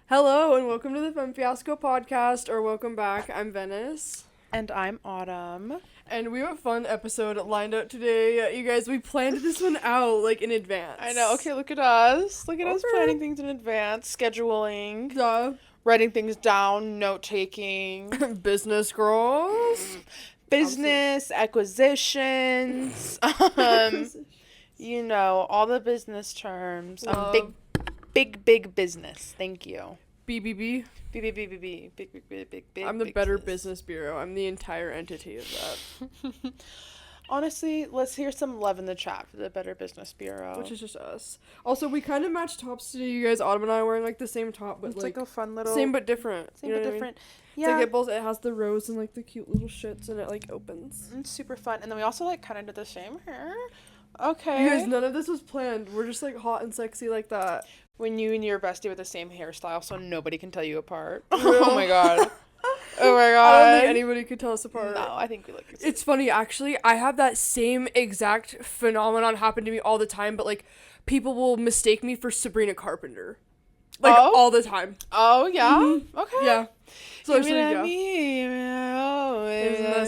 Hello and welcome to the Femme Fiasco podcast, or welcome back. I'm Venice. And I'm Autumn. And we have a fun episode lined up today. You guys, we planned this one out, in advance. I know. Okay, look at us. Look at us planning things in advance, scheduling, writing things down, note-taking. Business girls. Business, acquisitions, you know, all the business terms. Big business. Thank you. BBB. Big. I'm the Better Business Bureau. I'm the entire entity of that. Honestly, let's hear some love in the chat for the Better Business Bureau. Which is just us. Also, we kind of matched tops today. You guys, Autumn and I, are wearing the same top, but it's like a fun little... Same but different. Same but different. I mean? Yeah. It's it has the rose and the cute little shits, and it opens. It's super fun. And then we also kind of did the same hair. Okay. You guys, none of this was planned. We're just hot and sexy like that. When you and your bestie with the same hairstyle, so nobody can tell you apart. Oh my god. Oh my god. I don't think anybody could tell us apart. No, I think we look the same. It's funny, actually. I have that same exact phenomenon happen to me all the time, but people will mistake me for Sabrina Carpenter. All the time. Oh, yeah? Mm-hmm. Okay. Yeah. So Isn't that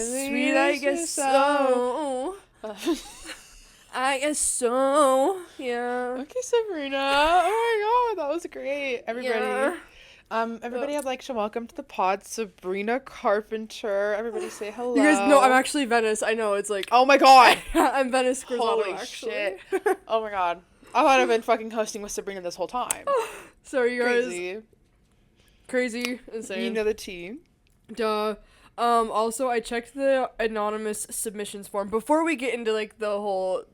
sweet? I guess so. I guess so. Yeah. Okay, Sabrina. Oh my god, that was great. Everybody. Yeah. Everybody, I'd like to welcome to the pod Sabrina Carpenter. Everybody say hello. You guys know I'm actually Venice. I know, it's oh my god. I'm Venice Grizzotto, Holy actually. shit. Oh my god. I thought I've been fucking hosting with Sabrina this whole time. Sorry, you guys. Crazy. Insane. You know the tea. Duh. Also, I checked the anonymous submissions form before we get into the whole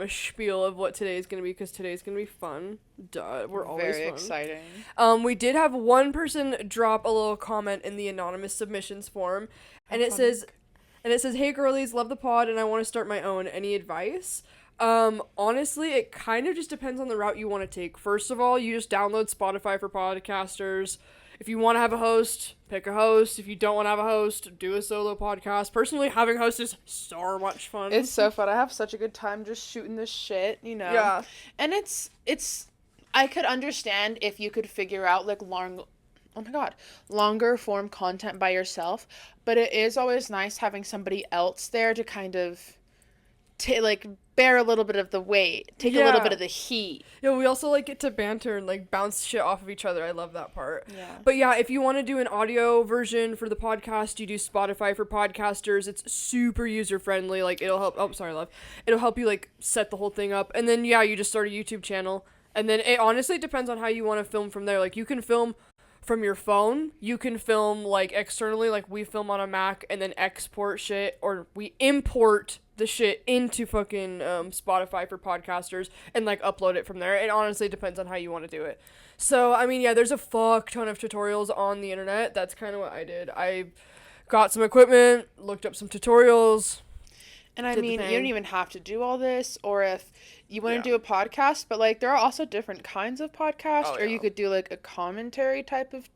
spiel of what today is gonna be, because today's gonna be fun. Duh, we're always very fun. Exciting. We did have one person drop a little comment in the anonymous submissions form, and it says, "Hey girlies, love the pod, and I want to start my own. Any advice?" Honestly, it kind of just depends on the route you want to take. First of all, you just download Spotify for podcasters. If you want to have a host, pick a host. If you don't want to have a host, do a solo podcast. Personally, having hosts is so much fun. It's so fun. I have such a good time just shooting this shit, you know? Yeah. And I could understand if you could figure out, longer form content by yourself. But it is always nice having somebody else there to kind of bear a little bit of the weight, take a little bit of the heat. Yeah, we also get to banter and bounce shit off of each other. I love that part. Yeah. But yeah, if you want to do an audio version for the podcast, you do Spotify for podcasters. It's super user friendly. It'll help. Oh, sorry, love. It'll help you set the whole thing up, and then you just start a YouTube channel, and then it honestly depends on how you want to film from there. You can film from your phone, you can film externally, we film on a Mac and then export shit, or we import the shit into fucking Spotify for podcasters and upload it from there. It honestly depends on how you want to do it. So I mean, yeah, there's a fuck ton of tutorials on the internet. That's kind of what I did. I got some equipment, looked up some tutorials. And I mean, you don't even have to do all this, or if you want to do a podcast, but there are also different kinds of podcasts, or you could do a commentary type of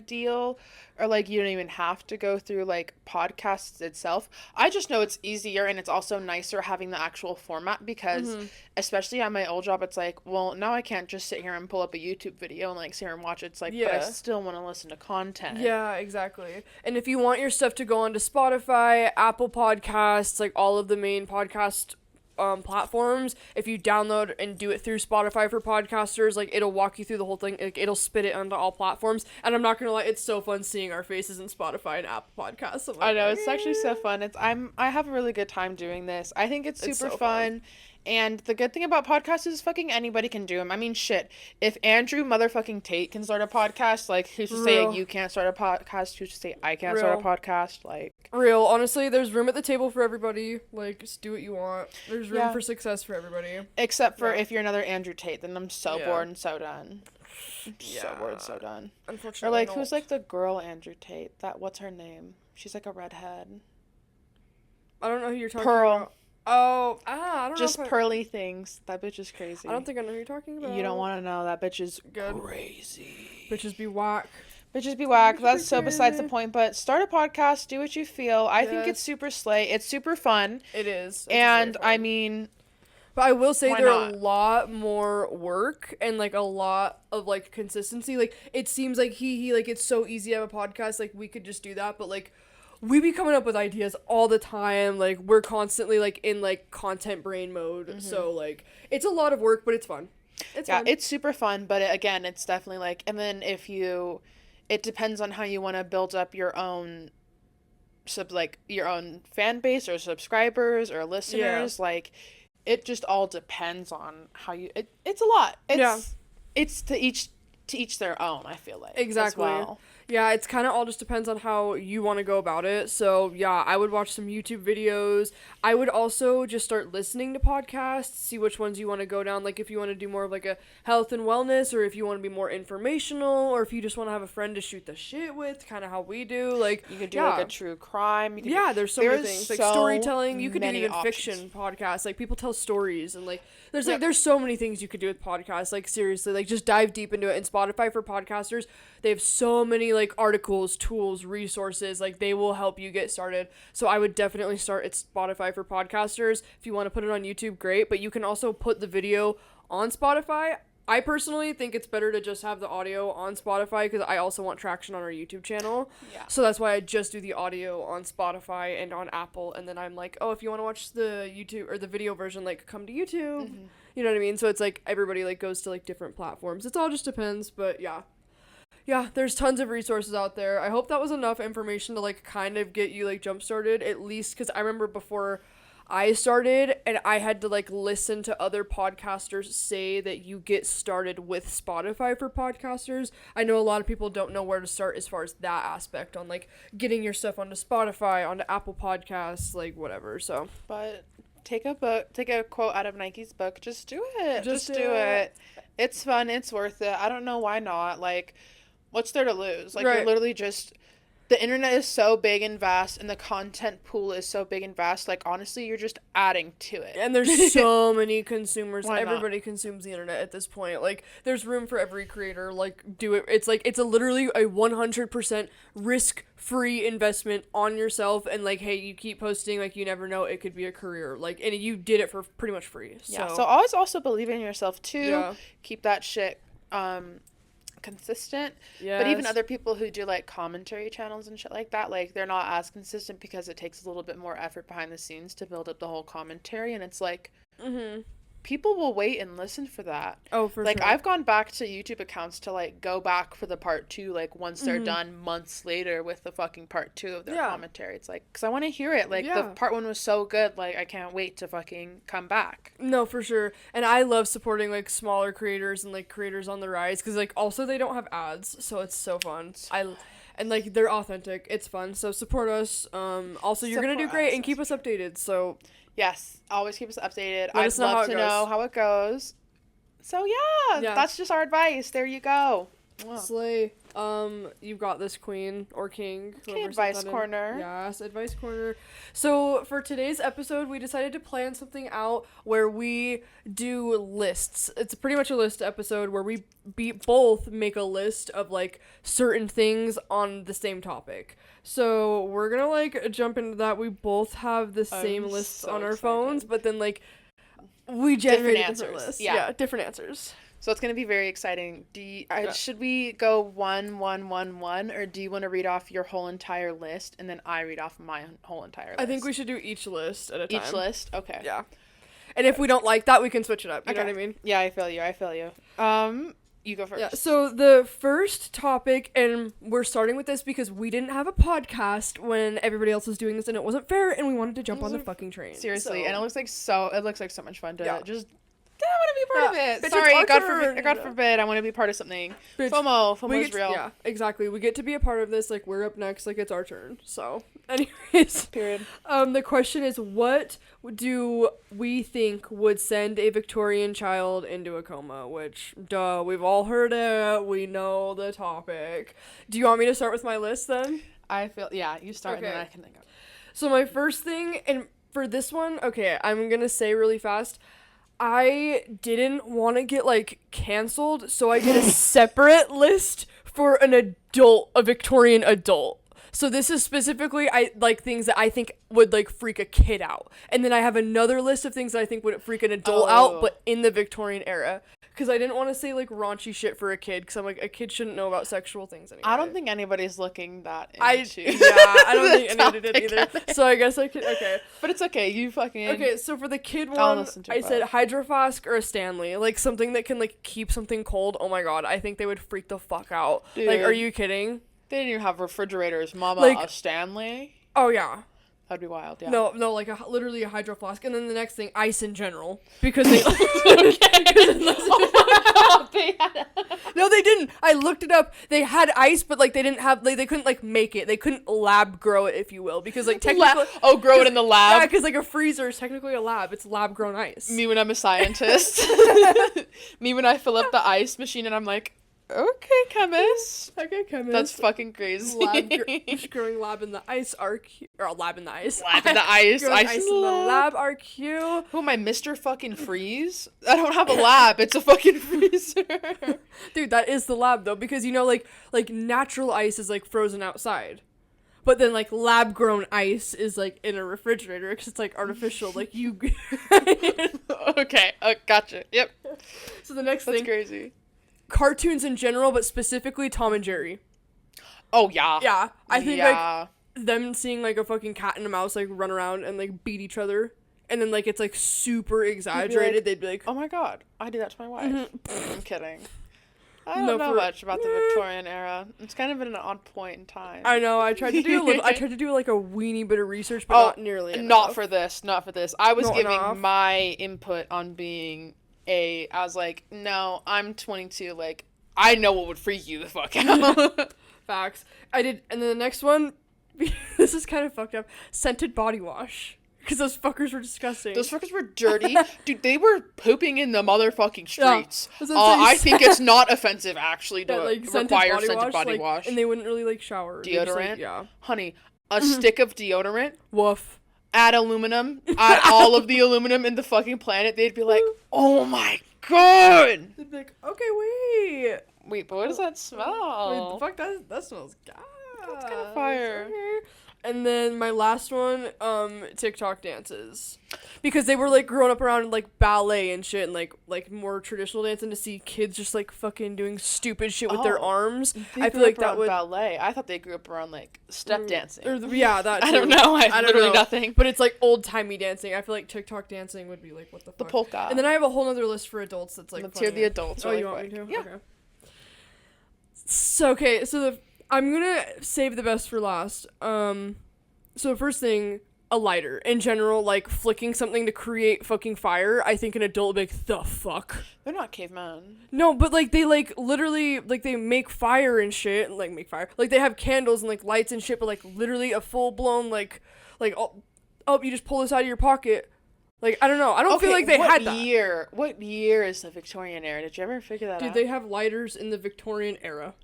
deal, or you don't even have to go through podcasts itself. I just know it's easier, and it's also nicer having the actual format, because especially at my old job, it's well, now I can't just sit here and pull up a YouTube video and sit here and watch it. It's but I still want to listen to content. Yeah, exactly. And if you want your stuff to go onto Spotify, Apple Podcasts, all of the main podcast platforms, if you download and do it through Spotify for podcasters, it'll walk you through the whole thing. It'll spit it onto all platforms, and I'm not gonna lie, it's so fun seeing our faces in Spotify and Apple Podcasts. I know, it's actually so fun. I have a really good time doing this. I think it's super fun. And the good thing about podcasts is fucking anybody can do them. I mean, shit. If Andrew motherfucking Tate can start a podcast, who's to say you can't start a podcast? Who's to say I can't start a podcast? Real. Honestly, there's room at the table for everybody. Just do what you want. There's room for success for everybody. Except for if you're another Andrew Tate, then I'm so bored and so done. So bored and so done. Unfortunately, or who's the girl Andrew Tate? What's her name? She's a redhead. I don't know who you're talking Pearl. about. Oh, I don't know. Just pearly things. That bitch is crazy. I don't think I know who you're talking about. You don't want to know. That bitch is good. Crazy. Bitches be whack. Bitches be whack. That's so besides the point. But start a podcast. Do what you feel. I think it's super slay. It's super fun. It is. And I mean, But I will say they're a lot more work and, like, a lot of, like, consistency. Like, it seems like he like, it's so easy to have a podcast. Like, we could just do that. But, like, we be coming up with ideas all the time. Like, we're constantly, like, in, like, content brain mode. Mm-hmm. So, like, it's a lot of work, but it's fun. It's fun. It's super fun. But, again, it's definitely, like, and then it depends on how you want to build up your own your own fan base or subscribers or listeners. Like, it just all depends on how you it's a lot. It's to each their own, I feel like. Exactly. As well. Yeah, it's kind of all just depends on how you want to go about it. So, yeah, I would watch some YouTube videos. I would also just start listening to podcasts, see which ones you want to go down. Like, if you want to do more of, like, a health and wellness, or if you want to be more informational, or if you just want to have a friend to shoot the shit with, kind of how we do. Like, you could do, like, a true crime. There's so many things. Like, storytelling. You could do even fiction podcasts. Like, people tell stories. And, like, there's so many things you could do with podcasts. Like, seriously. Like, just dive deep into it. And Spotify for podcasters, they have so many, like, articles, tools, resources. Like, they will help you get started. So I would definitely start at Spotify for podcasters. If you want to put it on YouTube, great. But you can also put the video on Spotify. I personally think it's better to just have the audio on Spotify because I also want traction on our YouTube channel. Yeah. So that's why I just do the audio on Spotify and on Apple. And then I'm like, oh, if you want to watch the YouTube or the video version, like, come to YouTube. Mm-hmm. You know what I mean? So it's like everybody, like, goes to, like, different platforms. It's all just depends. But yeah. Yeah, there's tons of resources out there. I hope that was enough information to, like, kind of get you, like, jump started, at least, because I remember before I started and I had to, like, listen to other podcasters say that you get started with Spotify for podcasters. I know a lot of people don't know where to start as far as that aspect on, like, getting your stuff onto Spotify, onto Apple Podcasts, like, whatever, so. But take a quote out of Nike's book. Just do it. Just do it. It's fun. It's worth it. I don't know why not. Like, what's there to lose? Like, you're literally just, the internet is so big and vast, and the content pool is so big and vast. Like, honestly, you're just adding to it. And there's so many consumers. Everybody consumes the internet at this point. Like, there's room for every creator. Like, do it. It's like, it's literally a 100% risk-free investment on yourself. And, like, hey, you keep posting. Like, you never know. It could be a career. Like, and you did it for pretty much free. So. Yeah, so always also believe in yourself, too. Yeah. Keep that shit, consistent. Yes. But even other people who do, like, commentary channels and shit like that, like, they're not as consistent because it takes a little bit more effort behind the scenes to build up the whole commentary, and it's like, people will wait and listen for that. Oh, for sure. Like, I've gone back to YouTube accounts to, like, go back for the part 2, like, once they're done months later with the fucking part 2 of their commentary. It's like, because I want to hear it. Like, the part 1 was so good, like, I can't wait to fucking come back. No, for sure. And I love supporting, like, smaller creators and, like, creators on the rise, because, like, also they don't have ads, so it's so fun. And, like, they're authentic. It's fun. So support us. Also, you're going to do great and keep us updated, so... Yes, always keep us updated. I'd love to know how it goes. So, yeah, that's just our advice. There you go. Wow. Slay. You've got this, queen or king. Okay, advice corner. Yes, advice corner. So, for today's episode, we decided to plan something out where we do lists. It's pretty much a list episode where we both make a list of, like, certain things on the same topic. So, we're gonna, like, jump into that. We both have the same lists on our phones, but then, like, we generate different lists. Yeah, different answers. So it's going to be very exciting. Should we go 1, 1, 1, 1, or do you want to read off your whole entire list and then I read off my whole entire list? I think we should do each list at a time. Each list? Okay. Yeah. And if we don't like that, we can switch it up. You know what I mean? Yeah, I feel you. You go first. Yeah, so the first topic, and we're starting with this because we didn't have a podcast when everybody else was doing this and it wasn't fair, and we wanted to jump on the fucking train. Seriously, and it looks like so much fun to just... I want to be part of it. Sorry, God forbid, I want to be part of something. FOMO is real. Yeah, exactly. We get to be a part of this. Like, we're up next. Like, it's our turn. So, anyways. Period. The question is, what do we think would send a Victorian child into a coma? Which, duh, we've all heard it. We know the topic. Do you want me to start with my list then? You start and then I can think of it. So, my first thing, and for this one, I'm going to say really fast, I didn't want to get, like, canceled, so I did a separate list for a Victorian adult. So this is specifically I like things that I think would like freak a kid out. And then I have another list of things that I think would freak an adult out, but in the Victorian era. Because I didn't want to say like raunchy shit for a kid, because I'm like, a kid shouldn't know about sexual things anyway. I don't think anybody's looking that into I don't think anybody did either. So I guess I could, okay. But it's okay, you fucking... Okay, so for the kid one, I said Hydro Flask or a Stanley. Like something that can like keep something cold. Oh my god, I think they would freak the fuck out. Dude, like, are you kidding? They didn't even have refrigerators. Mama, like, a Stanley? Oh yeah. That'd be wild, yeah. No, like literally a Hydro Flask, and then the next thing, ice in general, because they. No, they didn't. I looked it up. They had ice, but like they didn't have. They couldn't like make it. They couldn't lab grow it, if you will, because like technically. Grow it in the lab. Yeah, because like a freezer is technically a lab. It's lab grown ice. Me when I'm a scientist. Me when I fill up the ice machine and I'm like, okay, chemist. Okay, chemist. That's fucking crazy. Growing lab in the ice RQ. Or lab in the ice. Lab in the ice. Ice in the lab RQ. Who am I, Mr. fucking Freeze? I don't have a lab. It's a fucking freezer. Dude, that is the lab, though. Because, you know, like natural ice is, like, frozen outside. But then, like, lab-grown ice is, like, in a refrigerator. Because it's, like, artificial. Like, you... Okay. Gotcha. Yep. So the next thing... That's crazy. Cartoons in general, but specifically Tom and Jerry. Oh, yeah. Yeah. I think, like, them seeing, like, a fucking cat and a mouse, like, run around and, like, beat each other. And then, like, it's, like, super exaggerated. They'd be like... Oh, my God. I do that to my wife. Mm-hmm. I'm kidding. I don't know much about the Victorian era. It's kind of at an odd point in time. I know. I tried to do like a weeny bit of research, but not nearly enough. Not for this. I was giving my input on being I was like, no, I'm 22. Like, I know what would freak you the fuck out. Facts. I did, and then the next one, this is kind of fucked up. Scented body wash. Because those fuckers were disgusting. Those fuckers were dirty. Dude, they were pooping in the motherfucking streets. Yeah, I think it's not offensive, actually, to require scented body wash. And they wouldn't really, like, shower. Deodorant? Yeah. Honey, a stick of deodorant. Woof. Add aluminum. Add all of the aluminum in the fucking planet. They'd be like, oh my god! They'd be like, okay, wait, but what does that smell? Wait, the fuck? That smells god. That's kind of fire. Okay. And then my last one, TikTok dances. Because they were, like, growing up around, like, ballet and shit and, like more traditional dancing, to see kids just, like, fucking doing stupid shit with their arms. I feel like that would... ballet. I thought they grew up around, like, step dancing. Yeah, that too. I don't know. I have literally nothing. But it's, like, old-timey dancing. I feel like TikTok dancing would be, like, what the fuck? The polka. And then I have a whole other list for adults that's, like, Let's hear the adults really you want quick. me to? Yeah. Okay. So, I'm gonna save the best for last. So first thing, a lighter. In general, like, flicking something to create fucking fire, I think an adult would be like, the fuck? They're not cavemen. No, but, like, they, like, literally, like, they make fire and shit, like, like, they have candles and, like, lights and shit, but, like, literally a full-blown, like, oh, you just pull this out of your pocket. Like, I don't know. I don't feel like they had that. What year is the Victorian era? Did you ever figure that out? Dude, they have lighters in the Victorian era.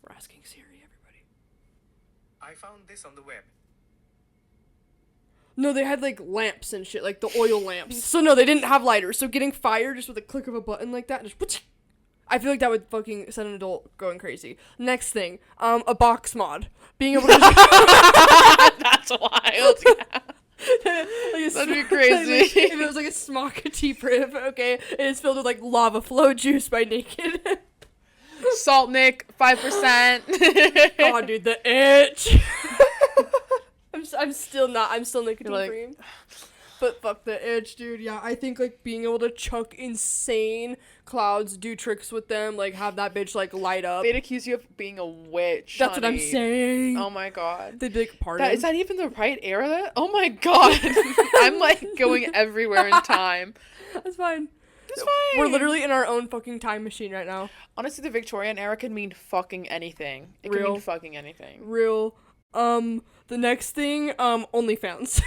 We're asking Siri, everybody. I found this on the web. No, they had, like, lamps and shit, like the oil lamps. So, no, they didn't have lighters. So, getting fire just with a click of a button like that, just... I feel like that would fucking set an adult going crazy. Next thing, a box mod. Being able to... That's wild. That'd be crazy. If it was, like, a Smocka tea priv, okay, and it's filled with, like, lava flow juice by Naked. Salt Nick, 5%. God, dude, the itch. I'm still nicotine free. But fuck the itch, dude. Yeah, I think, like, being able to chuck insane clouds, do tricks with them, like, have that bitch, like, light up. They'd accuse you of being a witch. That's what I'm saying. Oh my god. They'd be like, pardon? Is that even the right era? Oh my god. I'm, like, going everywhere in time. That's fine. It's fine. We're literally in our own fucking time machine right now. Honestly, the Victorian era could mean fucking anything. It could mean fucking anything. Real. The next thing, OnlyFans.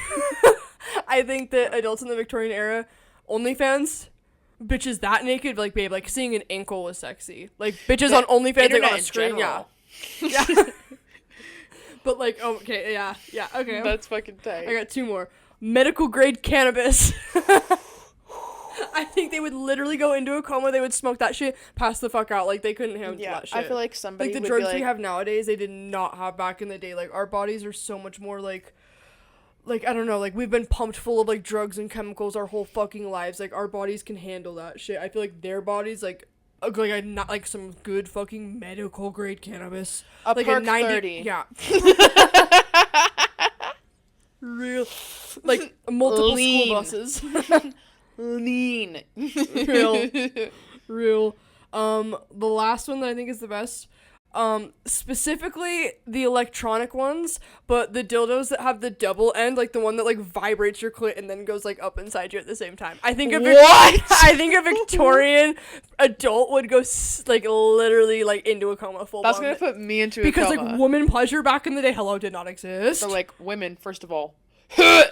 I think that adults in the Victorian era, OnlyFans, bitches that naked, like, babe, like, seeing an ankle was sexy. Like, bitches on OnlyFans, like, on a screen, yeah. But, like, okay, yeah, okay. That's fucking tight. I got two more. Medical grade cannabis. I think they would literally go into a coma. They would smoke that shit, pass the fuck out. Like, they couldn't handle that shit. I feel like somebody like the would drugs be we have nowadays, they did not have back in the day. Like, our bodies are so much more like I don't know, like, we've been pumped full of, like, drugs and chemicals our whole fucking lives. Like, our bodies can handle that shit. I feel like their bodies, like not, like, some good fucking medical grade cannabis. A like perk a 90, 30. Yeah. Real, like, multiple Lean. school buses. Lean. Real. The last one that I think is the best, specifically the electronic ones, but the dildos that have the double end, like the one that like vibrates your clit and then goes like up inside you at the same time. I think I think a Victorian adult would go like literally like into a coma full. That's gonna put me into a because coma. like woman pleasure back in the day, hello, did not exist. So like women, first of all, Yeah.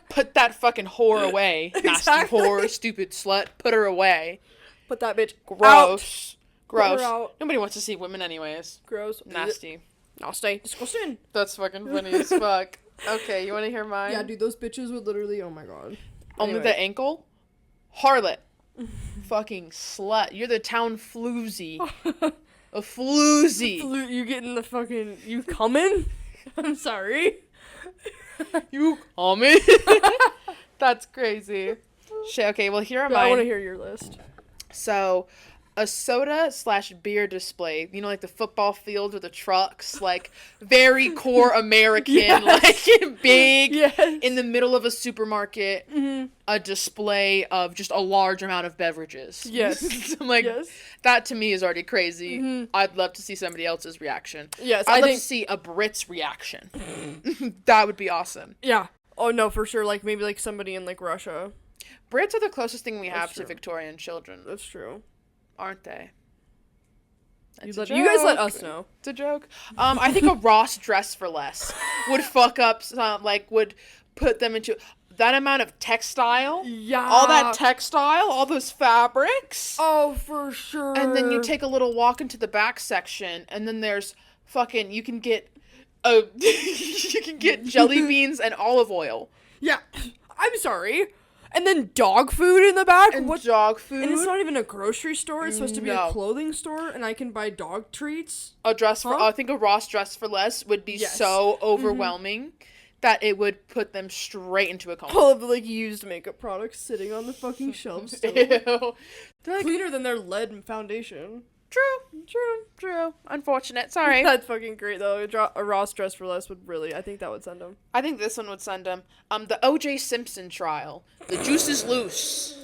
put that fucking whore away, nasty Exactly. whore, stupid slut. Put her away. Put that bitch Gross. out. Gross. Put her out. Nobody wants to see women anyways. Gross. Nasty. Nasty. Disgusting. That's fucking funny as fuck. Okay, you want to hear mine? Yeah, dude, those bitches would literally, oh my god. Only Anyway. the ankle? Harlot. Fucking slut. You're the town floozy. A floozy. You getting the fucking, you coming? I'm sorry. You coming? That's crazy. Shit, okay, well, here are Yeah, I mine. want to hear your list. So, a soda/beer display, you know, like the football field or the trucks, like very core American, Yes. like big, Yes. in the middle of a supermarket, Mm-hmm. a display of just a large amount of beverages. Yes. I'm like, Yes. that to me is already crazy. Mhm. I'd love to see somebody else's reaction. Yes, I'd I love think, to see a Brit's reaction. That would be awesome. yeah. Oh, no, for sure. Like, maybe, like, somebody in, like, Russia. Brits are the closest thing we have That's to true. Victorian children, That's true. aren't they? You It's a guys let joke. us know. It's a joke. I think a Ross dress for less would fuck up some, like, would put them into that amount of textile. Yeah. All that textile, all those fabrics. Oh, for sure. And then you take a little walk into the back section, and then there's fucking, you can get you can get jelly beans and olive oil. Yeah. I'm sorry. And then dog food in the back. And What? dog food. And it's not even a grocery store. It's supposed to be a No. clothing store, and I can buy dog treats. A dress for, Huh? I think a Ross dress for less would be Yes. so overwhelming that it would put them straight into a coma. All of the, like, used makeup products sitting on the fucking shelves still. Ew. They're like, Cleaner than their lead foundation. true. Unfortunate. Sorry. That's fucking great, though. A Ross dress for less would really, I think that would send them. I think this one would send them. The O.J. Simpson trial. The juice is loose.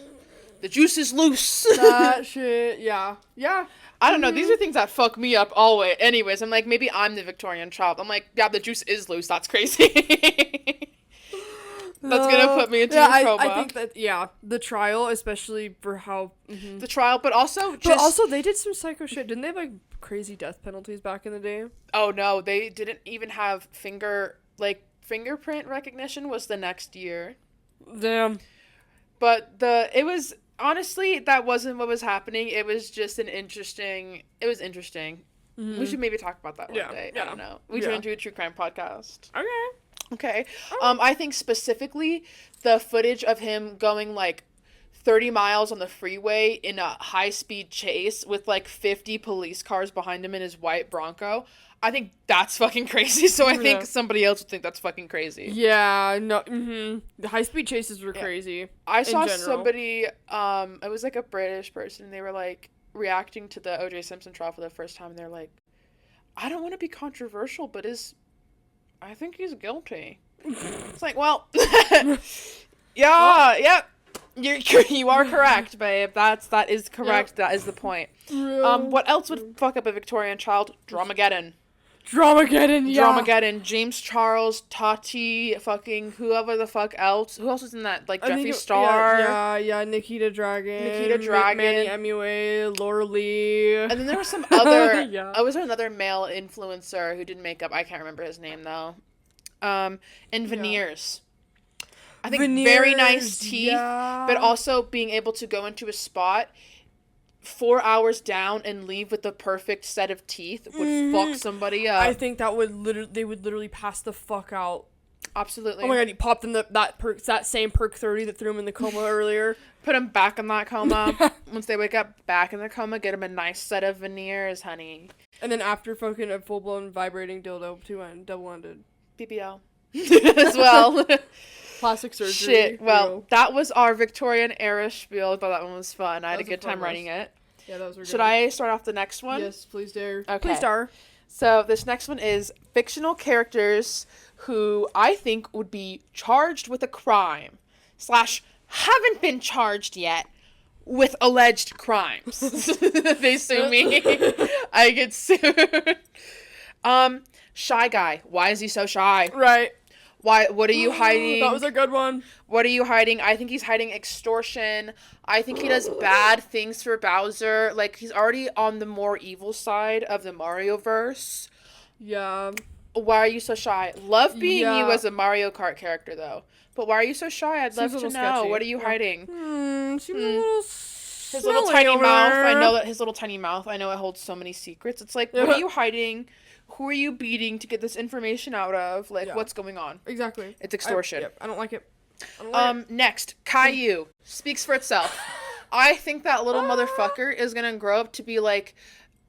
The juice is loose. That shit, yeah. Yeah. I don't know. These are things that fuck me up always. Anyways, I'm like, maybe I'm the Victorian child. I'm like, yeah, the juice is loose. That's crazy. That's gonna put me into a coma. I think that, yeah, the trial, especially for how... The trial, but also just... But also, they did some psycho shit. Didn't they have, like, crazy death penalties back in the day? Oh, no. They didn't even have fingerprint recognition was the next year. Damn. But it was... Honestly, that wasn't what was happening. It was just it was interesting. Mm-hmm. We should maybe talk about that one Yeah, day. yeah, I don't know. We yeah. should do a true crime podcast. Okay. Okay. I think specifically the footage of him going like 30 miles on the freeway in a high-speed chase with like 50 police cars behind him in his white Bronco. I think that's fucking crazy. So I think somebody else would think that's fucking crazy. Yeah, no, The high-speed chases were crazy. I saw general. somebody, it was like a British person. They were like reacting to the O.J. Simpson trial for the first time. And they're like, I don't want to be controversial, but I think he's guilty. It's like, well, yeah, yep. You are correct, babe. That is correct. Yep. That is the point. Real. What else would fuck up a Victorian child? Dramageddon. Dramageddon, yeah. Dramageddon. James Charles, Tati, fucking whoever the fuck else. Who else was in that? Like Jeffree Star. Yeah, Nikita Dragon. Dragon. Manny MUA, Laura Lee. And then there was some other. Yeah. Was there another male influencer who did makeup? I can't remember his name though. And veneers. I think very nice teeth, but also being able to go into a spot 4 hours down and leave with the perfect set of teeth would fuck somebody up. I think that would they would literally pass the fuck out. Absolutely. Oh my god, he popped them that same perk 30 that threw him in the coma earlier. Put them back in that coma. Once they wake up back in the coma, get them a nice set of veneers, honey. And then after fucking a full-blown vibrating dildo, double-ended. BBL. As well. Plastic surgery. Shit. Well, that was our Victorian era spiel. I thought that one was fun. I had a good time writing it. Yeah, that was really good. Should I start off the next one? Yes, please dare. Okay. Please star. So this next one is fictional characters who I think would be charged with a crime / haven't been charged yet with alleged crimes. They sue me. I get sued. Shy guy. Why is he so shy? Right. Why? What are you hiding? That was a good one. What are you hiding? I think he's hiding extortion. I think he does bad things for Bowser. Like, he's already on the more evil side of the Mario-verse. Yeah. Why are you so shy? Love being you as a Mario Kart character, though. But why are you so shy? I'd love to know. Sketchy. What are you hiding? Seems a little his little tiny mouth. I know that his little tiny mouth. I know it holds so many secrets. It's like, what are you hiding? Who are you beating to get this information out of? Like, what's going on? Exactly. It's extortion. I don't like it. Next, Caillou. Speaks for itself. I think that little motherfucker is gonna grow up to be like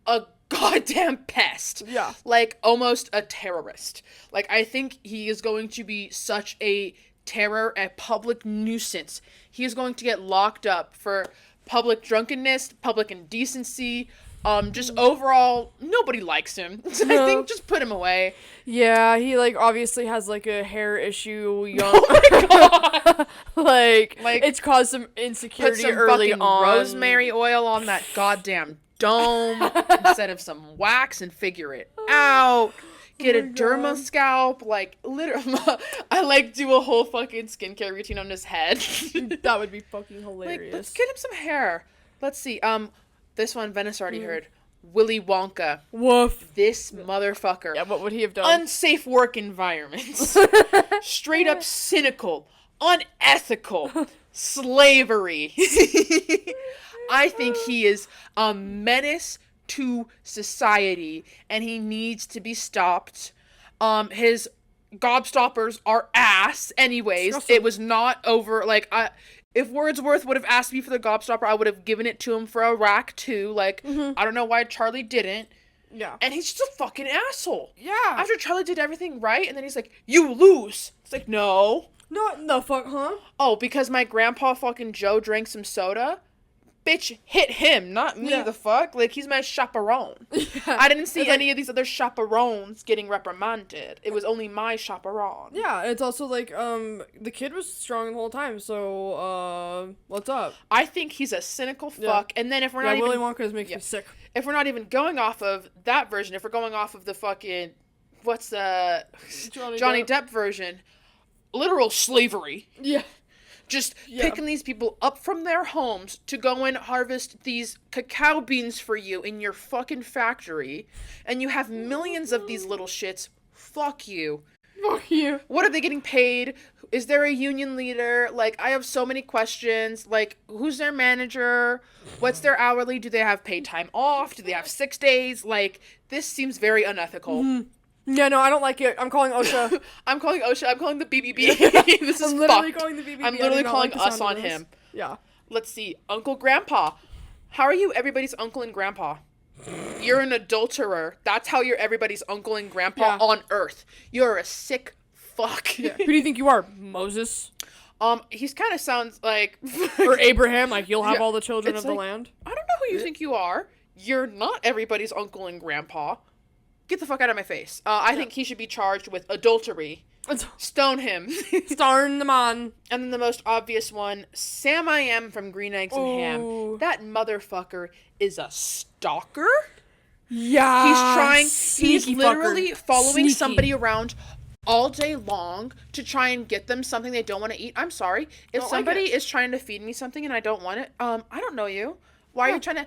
a goddamn pest. Yeah. Like, almost a terrorist. Like, I think he is going to be such a terror, a public nuisance. He is going to get locked up for public drunkenness, public indecency, just overall, nobody likes him. I think just put him away. Yeah, he, like, obviously has, like, a hair issue. Oh my god! like, it's caused some insecurity put some early fucking on. rosemary oil on that goddamn dome instead of some wax and figure it out. Get a derma scalp, like, literally, I, like, do a whole fucking skincare routine on his head. That would be fucking hilarious. Like, let's get him some hair. Let's see, this one, Venice already heard. Willy Wonka. Woof. This motherfucker. Yeah, what would he have done? Unsafe work environments. Straight up cynical. Unethical. Slavery. I think he is a menace to society, and he needs to be stopped. His gobstoppers are ass anyways. It was not over, like, if Wordsworth would have asked me for the gobstopper, I would have given it to him for a rack too. Like, I don't know why Charlie didn't. Yeah. And he's just a fucking asshole. Yeah. After Charlie did everything right, and then he's like, you lose. It's like, no. No, the fuck, huh? Oh, because my grandpa fucking Joe drank some soda? Bitch, hit him, not me, the fuck? Like, he's my chaperone. Yeah. I didn't see any of these other chaperones getting reprimanded. It was only my chaperone. Yeah, it's also like, the kid was strong the whole time, so, what's up? I think he's a cynical fuck, and then if we're not even... Willy Wonka makes me sick. If we're not even going off of that version, if we're going off of the fucking... What's the... Johnny Depp version. Literal slavery. Yeah. Just picking these people up from their homes to go and harvest these cacao beans for you in your fucking factory. And you have millions of these little shits. Fuck you. Fuck you. What are they getting paid? Is there a union leader? Like, I have so many questions. Like, who's their manager? What's their hourly? Do they have paid time off? Do they have 6 days? Like, this seems very unethical. Mm-hmm. Yeah, no, I don't like it. I'm calling OSHA. I'm calling OSHA. I'm calling the BBB. This is I'm literally fucked. calling the BBB. I'm literally calling us on him. Yeah. Let's see. Uncle Grandpa. How are you everybody's uncle and grandpa? You're an adulterer. That's how you're everybody's uncle and grandpa on Earth. You're a sick fuck. Yeah. Who do you think you are, Moses? He's kind of sounds like... or Abraham, like, you'll have all the children of the land? I don't know who you think you are. You're not everybody's uncle and grandpa. Get the fuck out of my face. I think he should be charged with adultery. Stone him. Stone the man. And then the most obvious one, Sam I Am from Green Eggs and Ham. That motherfucker is a stalker. Yeah. He's literally following somebody around all day long to try and get them something they don't want to eat. I'm sorry. If somebody is trying to feed me something and I don't want it, I don't know you. Why are you trying to...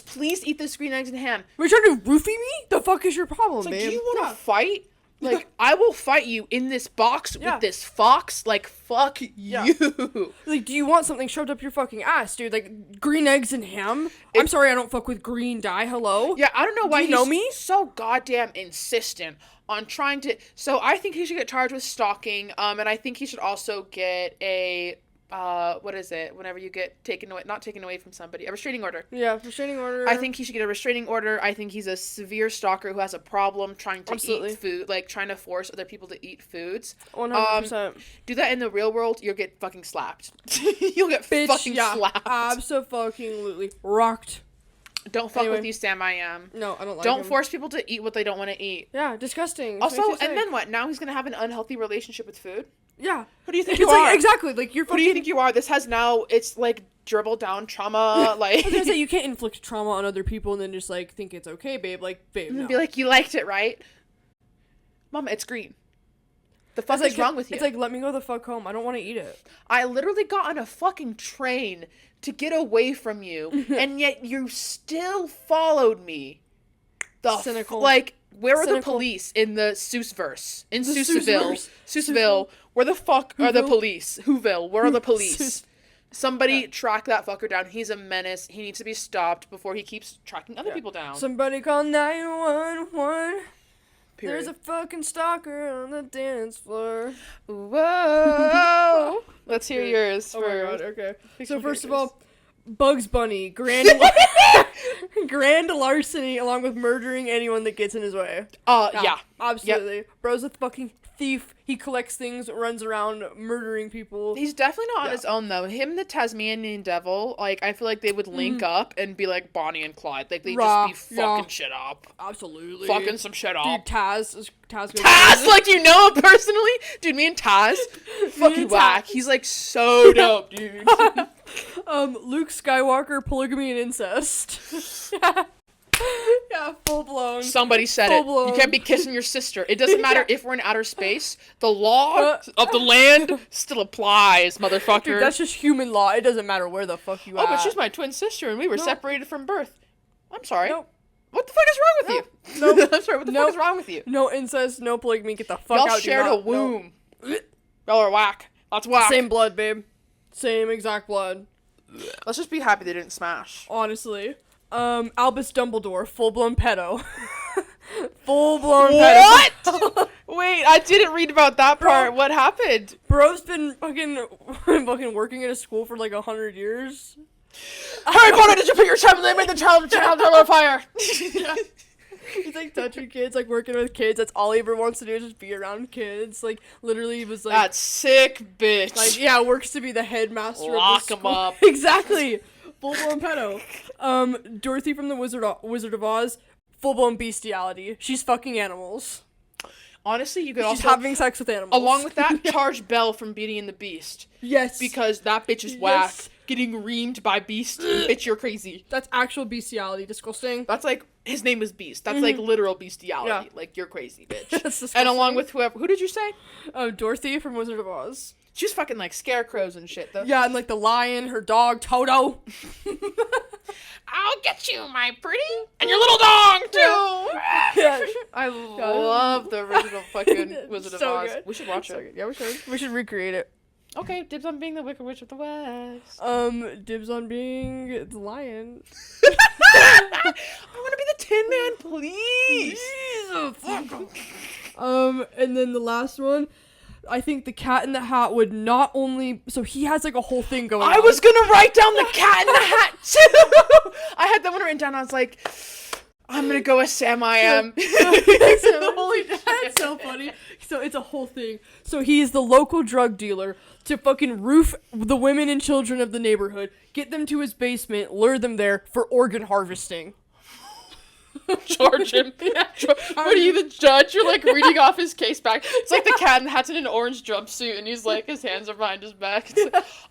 Please eat this green eggs and ham. Are you trying to roofie me? The fuck is your problem, it's like, babe? do you want to fight? Like, I will fight you in this box with this fox. Like, fuck you. Like, do you want something shoved up your fucking ass, dude? Like, green eggs and ham? I'm sorry, I don't fuck with green dye. Hello? Yeah, I don't know why he's so goddamn insistent on trying to... So, I think he should get charged with stalking, and I think he should also get a... what is it? Whenever you get not taken away from somebody. A restraining order. Yeah, restraining order. I think he should get a restraining order. I think he's a severe stalker who has a problem trying to eat food, like trying to force other people to eat foods. 100%. Do that in the real world, you'll get fucking slapped. You'll get fucking slapped. Absolutely. Rocked. Don't fuck with you, Sam I Am. No, I don't like Don't him. force people to eat what they don't want to eat. Yeah, disgusting. Also, and then what? Now he's going to have an unhealthy relationship with food? Yeah. Who do you think you are? Like, exactly. Like, you're fucking... Who do you think you are? This has now... It's, like, dribbled down trauma, like... I was gonna say, you can't inflict trauma on other people and then just, like, think it's okay, babe. Like, babe, no. Be like, you liked it, right? Mama, it's green. The fuck is wrong with you? It's like, let me go the fuck home. I don't want to eat it. I literally got on a fucking train to get away from you, and yet you still followed me. Cynical. Like, where are the police in the Seuss-verse? In Seussville, where the fuck are the police? Whoville, where are the police? Somebody track that fucker down. He's a menace. He needs to be stopped before he keeps tracking other people down. Somebody call 911. Period. There's a fucking stalker on the dance floor. Whoa! Let's hear yours. Oh my god, okay. So first characters. of all, Bugs Bunny, grand larceny along with murdering anyone that gets in his way. Yeah. Absolutely. Yep. Bro's a fucking thief. He collects things, runs around murdering people. He's definitely not on his own, though. Him and the Tasmanian Devil, like, I feel like they would link up and be like Bonnie and Clyde. Like, they just be fucking shit up. Absolutely. Fucking some shit up. Dude, Taz, like, you know him personally? Dude, me and Taz, fucking whack. He's, like, so dope, dude. Luke Skywalker, polygamy and incest. Yeah, full blown. Somebody said it. You can't be kissing your sister. It doesn't matter if we're in outer space. The law of the land still applies, motherfucker. Dude, that's just human law. It doesn't matter where the fuck you are. Oh, but she's my twin sister, and we were separated from birth. I'm sorry. Nope. What the fuck is wrong with you? Nope. I'm sorry, what the fuck is wrong with you? No incest, no polygamy. Get the fuck out. Y'all shared a womb. Y'all are whack. That's whack. Same blood, babe. Same exact blood. Let's just be happy they didn't smash. Honestly. Albus Dumbledore, full-blown pedo. Full-blown pedo. What? Wait, I didn't read about that part. What happened? Bro's been fucking working at a school for like 100 years. Harry Potter, did you put your child? They made the child on fire. He's like touching kids, like working with kids. That's all he ever wants to do is just be around kids. Like literally, he was like that sick bitch. Like yeah, works to be the headmaster. Lock of the him school. up. Exactly. Full blown pedo. Dorothy from the Wizard of Oz. Full blown bestiality. She's fucking animals. Honestly, you could She's also having sex with animals. Along with that, charge Belle from Beauty and the Beast. Yes. Because that bitch is whack. Getting reamed by Beast. Bitch, you're crazy. That's actual bestiality. Disgusting. That's like, his name was Beast. That's like literal bestiality. Yeah. Like, you're crazy, bitch. That's disgusting. And along with who did you say? Dorothy from Wizard of Oz. She's fucking like scarecrows and shit, though. Yeah, and like the lion, her dog, Toto. I'll get you, my pretty. And your little dog, too. Yeah. I love the original fucking Wizard of Oz. Good. We should watch it. Good. Yeah, we should. We should recreate it. Okay, dibs on being the Wicked Witch of the West. Dibs on being the lion. I want to be the Tin Man, please. And then the last one, I think the Cat in the Hat would not only... So he has like a whole thing going on. I was gonna write down the Cat in the Hat too. I had that one written down. I was like, I'm gonna go with Sam I Am. That's so funny. So it's a whole thing. So he is the local drug dealer to fucking roof the women and children of the neighborhood, get them to his basement, lure them there for organ harvesting. Charge him. What are you, the judge? You're like reading off his case back. It's like the Cat in the Hat's in an orange jumpsuit and he's like, his hands are behind his back.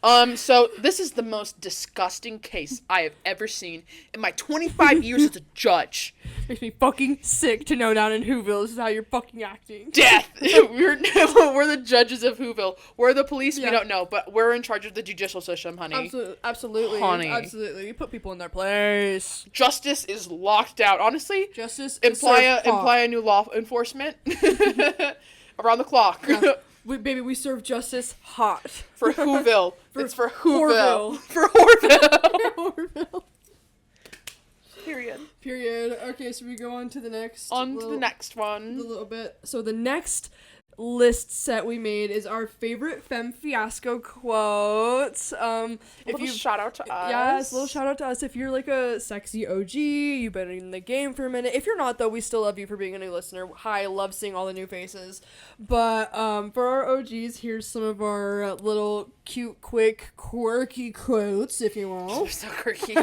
Like, so this is the most disgusting case I have ever seen in my 25 years as a judge. Makes me fucking sick to know down in Whoville this is how you're fucking acting. Death! we're the judges of Whoville. We're the police, we don't know, but we're in charge of the judicial system, honey. Absolutely. Honey. Absolutely. You put people in their place. Justice is locked out. honestly, justice imply a new law enforcement around the clock. Yeah. We serve justice hot. For Whoville. It's for Whoville. Horville. For Horville. Period. Okay, so we go on to the next. The next one. A little bit. So the next list set we made is our favorite Femme Fiasco quotes. Shout out to us. Yes, little shout out to us. If you're like a sexy OG, you've been in the game for a minute. If you're not though, we still love you for being a new listener. Hi, love seeing all the new faces. But for our OGs, here's some of our little cute, quick, quirky quotes, if you will. So quirky.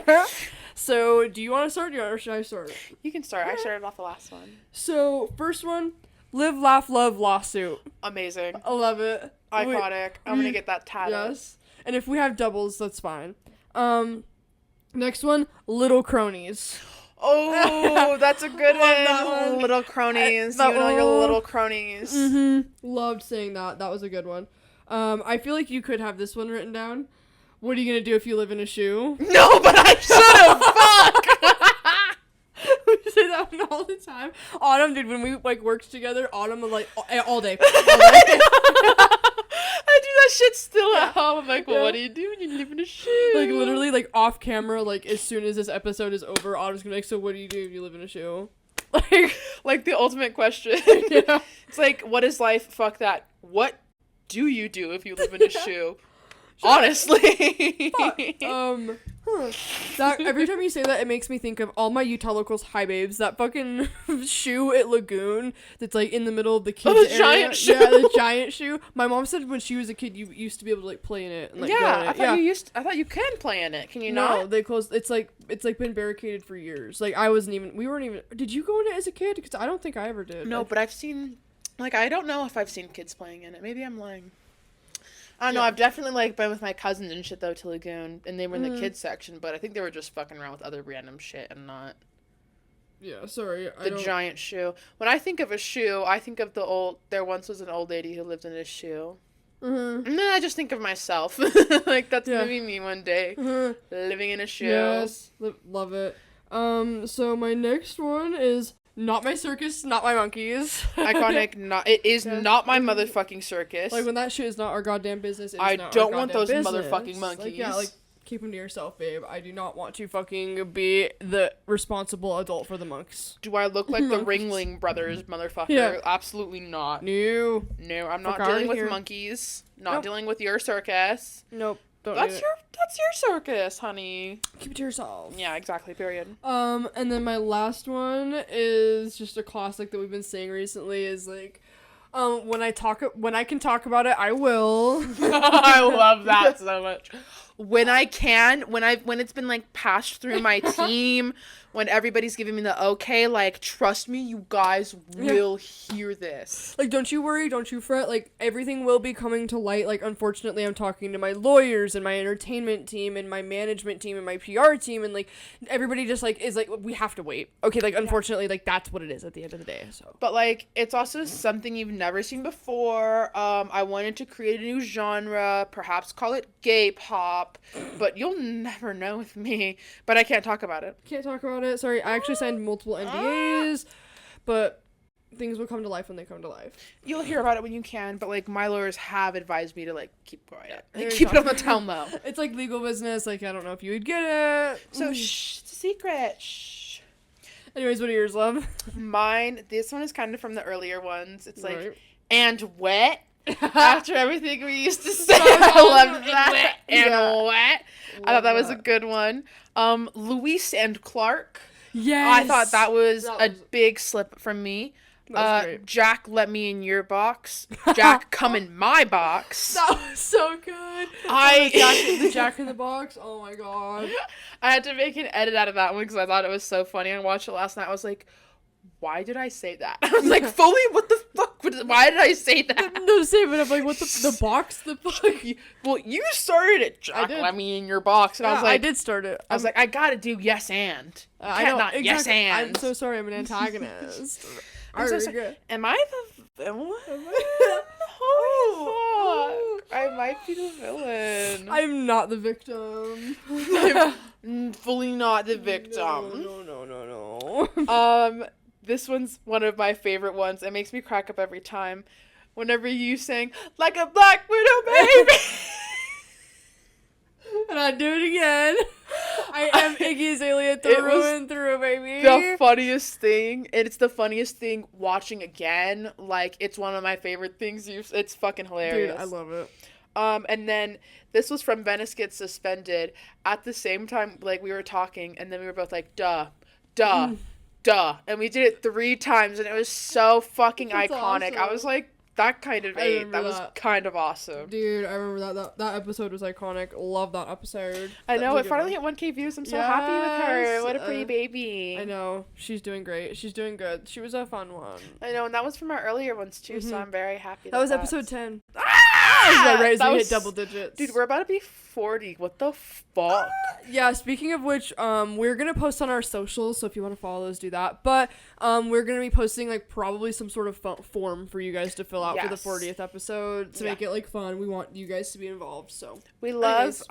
So, do you want to start or should I start? You can start. I started off the last one. So, first one, live, laugh, love, lawsuit. Amazing. I love it. Iconic. I'm gonna get that tatted. Yes. And if we have doubles, that's fine. Next one, little cronies. Oh, that's a good one. Little cronies. You know your little cronies. Mm-hmm. Loved saying that. That was a good one. I feel like you could have this one written down. What are you gonna do if you live in a shoe? No, but I should have. Fuck. We say that one all the time. Autumn, dude, when we like worked together, Autumn was like all day. I do that shit still at home. I'm like, well, what do you do when you live in a shoe? Like literally, like off camera, like as soon as this episode is over, Autumn's gonna be like, so what do you do if you live in a shoe? Like the ultimate question. Yeah. It's like, what is life? Fuck that. What do you do if you live in a shoe? Honestly. That every time you say that, it makes me think of all my Utah locals. Hi, babes. That fucking shoe at Lagoon that's like in the middle of the kids' area. Giant shoe. Yeah, the giant shoe. My mom said when she was a kid, you used to be able to like play in it. And, like, go in it. I thought you can play in it. Can you No, not? they closed. It's like been barricaded for years. Like we weren't even. Did you go in it as a kid? Because I don't think I ever did. No, but I've seen. Like, I don't know if I've seen kids playing in it. Maybe I'm lying. I don't know. I've definitely like been with my cousins and shit though to Lagoon, and they were in the kids section, but I think they were just fucking around with other random shit and not. Yeah, sorry. The giant shoe. When I think of a shoe, I think of there once was an old lady who lived in a shoe. Mm-hmm. And then I just think of myself. Like, that's gonna be me one day. Mm-hmm. Living in a shoe. Yes. Love it. So my next one is not my circus, not my monkeys. Iconic. It is not my motherfucking circus. Like, when that shit is not our goddamn business, I don't want those motherfucking monkeys. Like, keep them to yourself, babe. I do not want to fucking be the responsible adult for the monks. Do I look like the Ringling Brothers motherfucker? Yeah. Absolutely not. No, I'm not dealing with monkeys. Not dealing with your circus. Nope. That's your circus, honey. Keep it to yourself. Yeah, exactly. Period. And then my last one is just a classic that we've been saying recently is like, when I can talk about it, I will. I love that so much. When it's been like passed through my team, when everybody's giving me the okay, like, trust me, you guys will hear this. Like, don't you worry, don't you fret, like, everything will be coming to light. Like, unfortunately, I'm talking to my lawyers and my entertainment team and my management team and my PR team, and, like, everybody just, like, is like, we have to wait. Okay, like, unfortunately, like, that's what it is at the end of the day, so. But, like, it's also something you've never seen before. I wanted to create a new genre, perhaps call it gay pop, but you'll never know with me. But I can't talk about it. Can't talk about it. Sorry, I actually signed multiple NDAs, but things will come to life when they come to life. You'll hear about it when you can, but like my lawyers have advised me to like keep quiet. Like, keep it on the down low. It's like legal business. Like, I don't know if you would get it. So shh, it's a secret. Shh. Anyways, what are yours, love? Mine. This one is kind of from the earlier ones. It's like and wet. After everything we used to say, I loved that. And wet. I thought that was a good one. Luis and Clark. Yes. I thought that was a big slip from me. Jack, let me in your box. Jack, come in my box. That was so good. The Jack in the box. Oh my god. I had to make an edit out of that one because I thought it was so funny. I watched it last night. I was like, why did I say that? I was like, Foley, what the fuck? Why did I say that? No statement. I'm like, what the box? The fuck? Well, you started it, Jack. Let me in your box. And I was like, I did start it. I was like, I gotta do yes and. I know. Exactly. Yes and. I'm so sorry. I'm an antagonist. I'm so sorry. Am I the? I might be the villain. I'm not the victim. I'm fully not the victim. No. This one's one of my favorite ones. It makes me crack up every time. Whenever you sing, like a black widow baby. And I do it again. I am Iggy Azalea through and through, baby. The funniest thing, and it's the funniest thing watching again. Like, it's one of my favorite things. It's fucking hilarious. Dude, I love it. And then this was from Venice Gets Suspended. At the same time, like, we were talking, and then we were both like, duh. And we did it 3 times, and it was so fucking That's iconic. awesome. I was like, that kind of ate. That was kind of awesome. Dude, I remember that episode was iconic. Love that episode. I know, it finally hit 1K views. I'm so happy with her. What a pretty baby. I know. She's doing great. She's doing good. She was a fun one. I know, and that was from our earlier ones too, so I'm very happy. That was episode 10. Right, we hit double digits. Dude, we're about to be 40. What the fuck? Yeah, speaking of which, we're gonna post on our socials, so if you want to follow us, do that. But we're gonna be posting like probably some sort of form for you guys to fill out for the 40th episode to make it like fun. We want you guys to be involved. So we love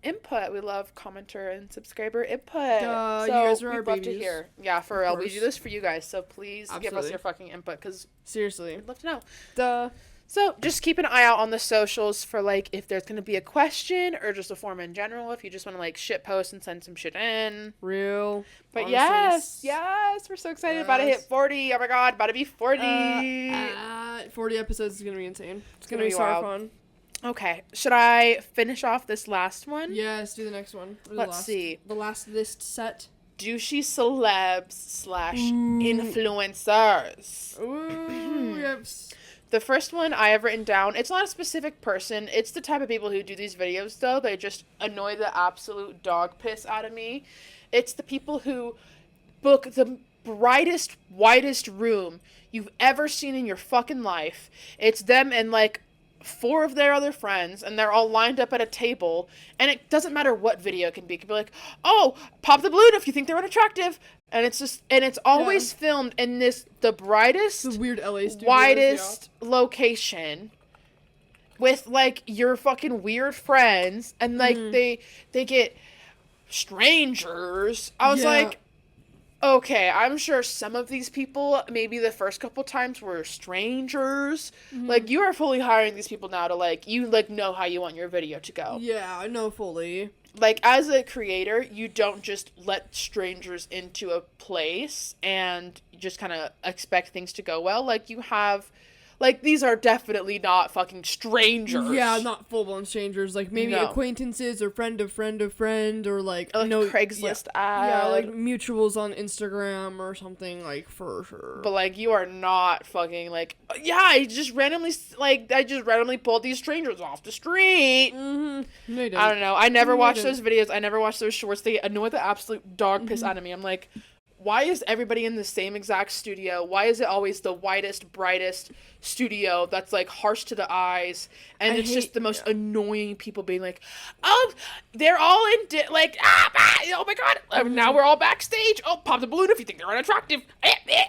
input. We love commenter and subscriber input. So you guys are our we'd love babies. to hear. Yeah, for real. We do this for you guys, so please give us your fucking input, because seriously, we'd love to know. Duh. So just keep an eye out on the socials for like if there's gonna be a question or just a form in general. If you just want to like shit post and send some shit in. Real. But honestly, yes, we're so excited. About to hit 40. Oh my god, about to be 40. 40 episodes is gonna be insane. It's gonna be so fun. Okay, should I finish off this last one? Yes, do the next one. Let's see. The last list set. Douchey celebs / influencers. Ooh, yes. The first one I have written down, it's not a specific person. It's the type of people who do these videos, though. They just annoy the absolute dog piss out of me. It's the people who book the brightest, whitest room you've ever seen in your fucking life. It's them and, like, 4 of their other friends, and they're all lined up at a table, and it doesn't matter what video it can be. It can be like, oh, pop the balloon if you think they're unattractive. And it's just, and it's always filmed in the brightest, the weird LA studios, widest location with like your fucking weird friends, and like they get strangers. I was like, okay, I'm sure some of these people, maybe the first couple times were strangers. Like, you are fully hiring these people now to like, you like know how you want your video to go. Yeah, I know fully. Like, as a creator, you don't just let strangers into a place and just kind of expect things to go well. Like, you have, like, these are definitely not fucking strangers. Yeah, not full-blown strangers. Like, maybe acquaintances or friend of friend of friend, or like Craigslist ad. Yeah, like mutuals on Instagram or something, like, for sure. But, like, you are not fucking, like, I just randomly pulled these strangers off the street. No, you don't. I don't know. I never watched those videos. I never watched those shorts. They annoy the absolute dog piss out of me. I'm like, why is everybody in the same exact studio? Why is it always the whitest, brightest studio that's, like, harsh to the eyes? And it's just the most annoying people being like, oh, they're all in, oh my god, now we're all backstage. Oh, pop the balloon if you think they're unattractive.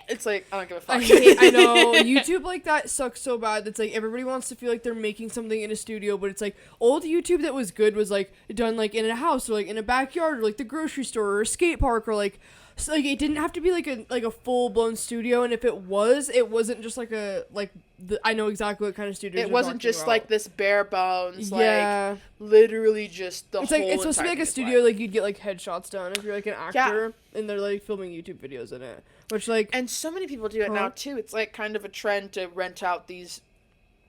It's like, I don't give a fuck. I know. YouTube like that sucks so bad. It's like everybody wants to feel like they're making something in a studio, but it's like old YouTube that was good was, like, done, like, in a house or, like, in a backyard or, like, the grocery store or a skate park or, like, so, like, it didn't have to be like a full blown studio, and if it wasn't just like I know exactly what kind of studio. It wasn't just about. Like this bare bones, like literally just the. It's whole. Like it's supposed to be like a studio, like you'd get like headshots done if you're like an actor, and they're like filming YouTube videos in it, which like. And so many people do it now too. It's like kind of a trend to rent out these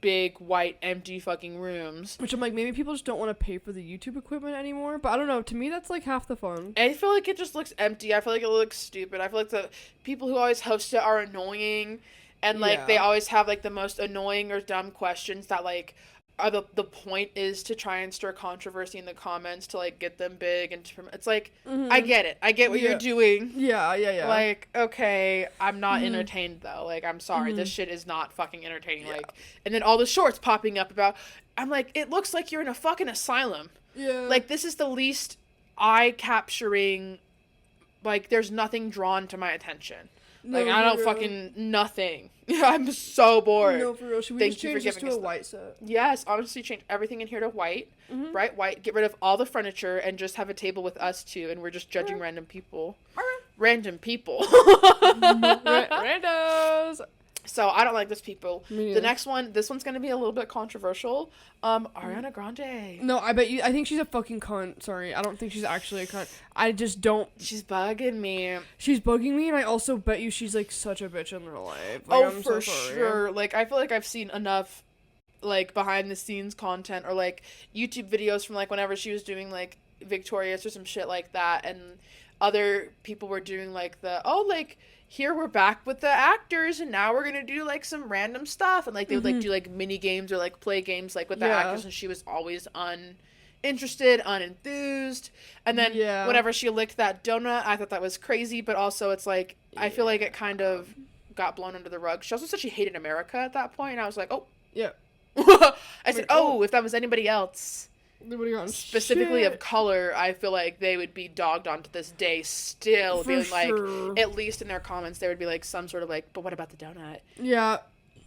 big white empty fucking rooms, which I'm like, maybe people just don't want to pay for the YouTube equipment anymore, but I don't know, to me that's like half the fun. I feel like it just looks empty. I feel like it looks stupid. I feel like the people who always host it are annoying, and like they always have like the most annoying or dumb questions that like are the point is to try and stir controversy in the comments to like get them big, and it's like I get it, I get what you're doing. Yeah. Like, okay, I'm not entertained though. Like, I'm sorry, this shit is not fucking entertaining. Yeah. Like, and then all the shorts popping up about, I'm like, it looks like you're in a fucking asylum. Yeah. Like, this is the least eye capturing. Like, there's nothing drawn to my attention. Like, I don't fucking nothing. I'm so bored. No, for real. Should we just change this to a white set? Yes, honestly, change everything in here to white. Bright white. Get rid of all the furniture and just have a table with us two, and we're just judging random people. Random people. Randos. So I don't like this people. The next one, this one's gonna be a little bit controversial. Ariana Grande. No, I think she's a fucking cunt. Sorry, I don't think she's actually a cunt. I just don't. She's bugging me. She's bugging me, and I also bet you she's like such a bitch in real life. Like, I'm for so sorry. sure. Like, I feel like I've seen enough, like, behind the scenes content or like YouTube videos from like whenever she was doing like Victorious or some shit like that, and other people were doing like here we're back with the actors and now we're gonna do like some random stuff, and like they would like do like mini games or like play games like with the actors, and she was always uninterested, unenthused. And then whenever she licked that donut, I thought that was crazy, but also it's like I feel like it kind of got blown under the rug. She also said she hated America at that point, and I was like, oh yeah. I said, if that was anybody else, specifically of color, I feel like they would be dogged on to this day still. For being like, at least in their comments, there would be like some sort of like, but what about the donut? Yeah. 100%.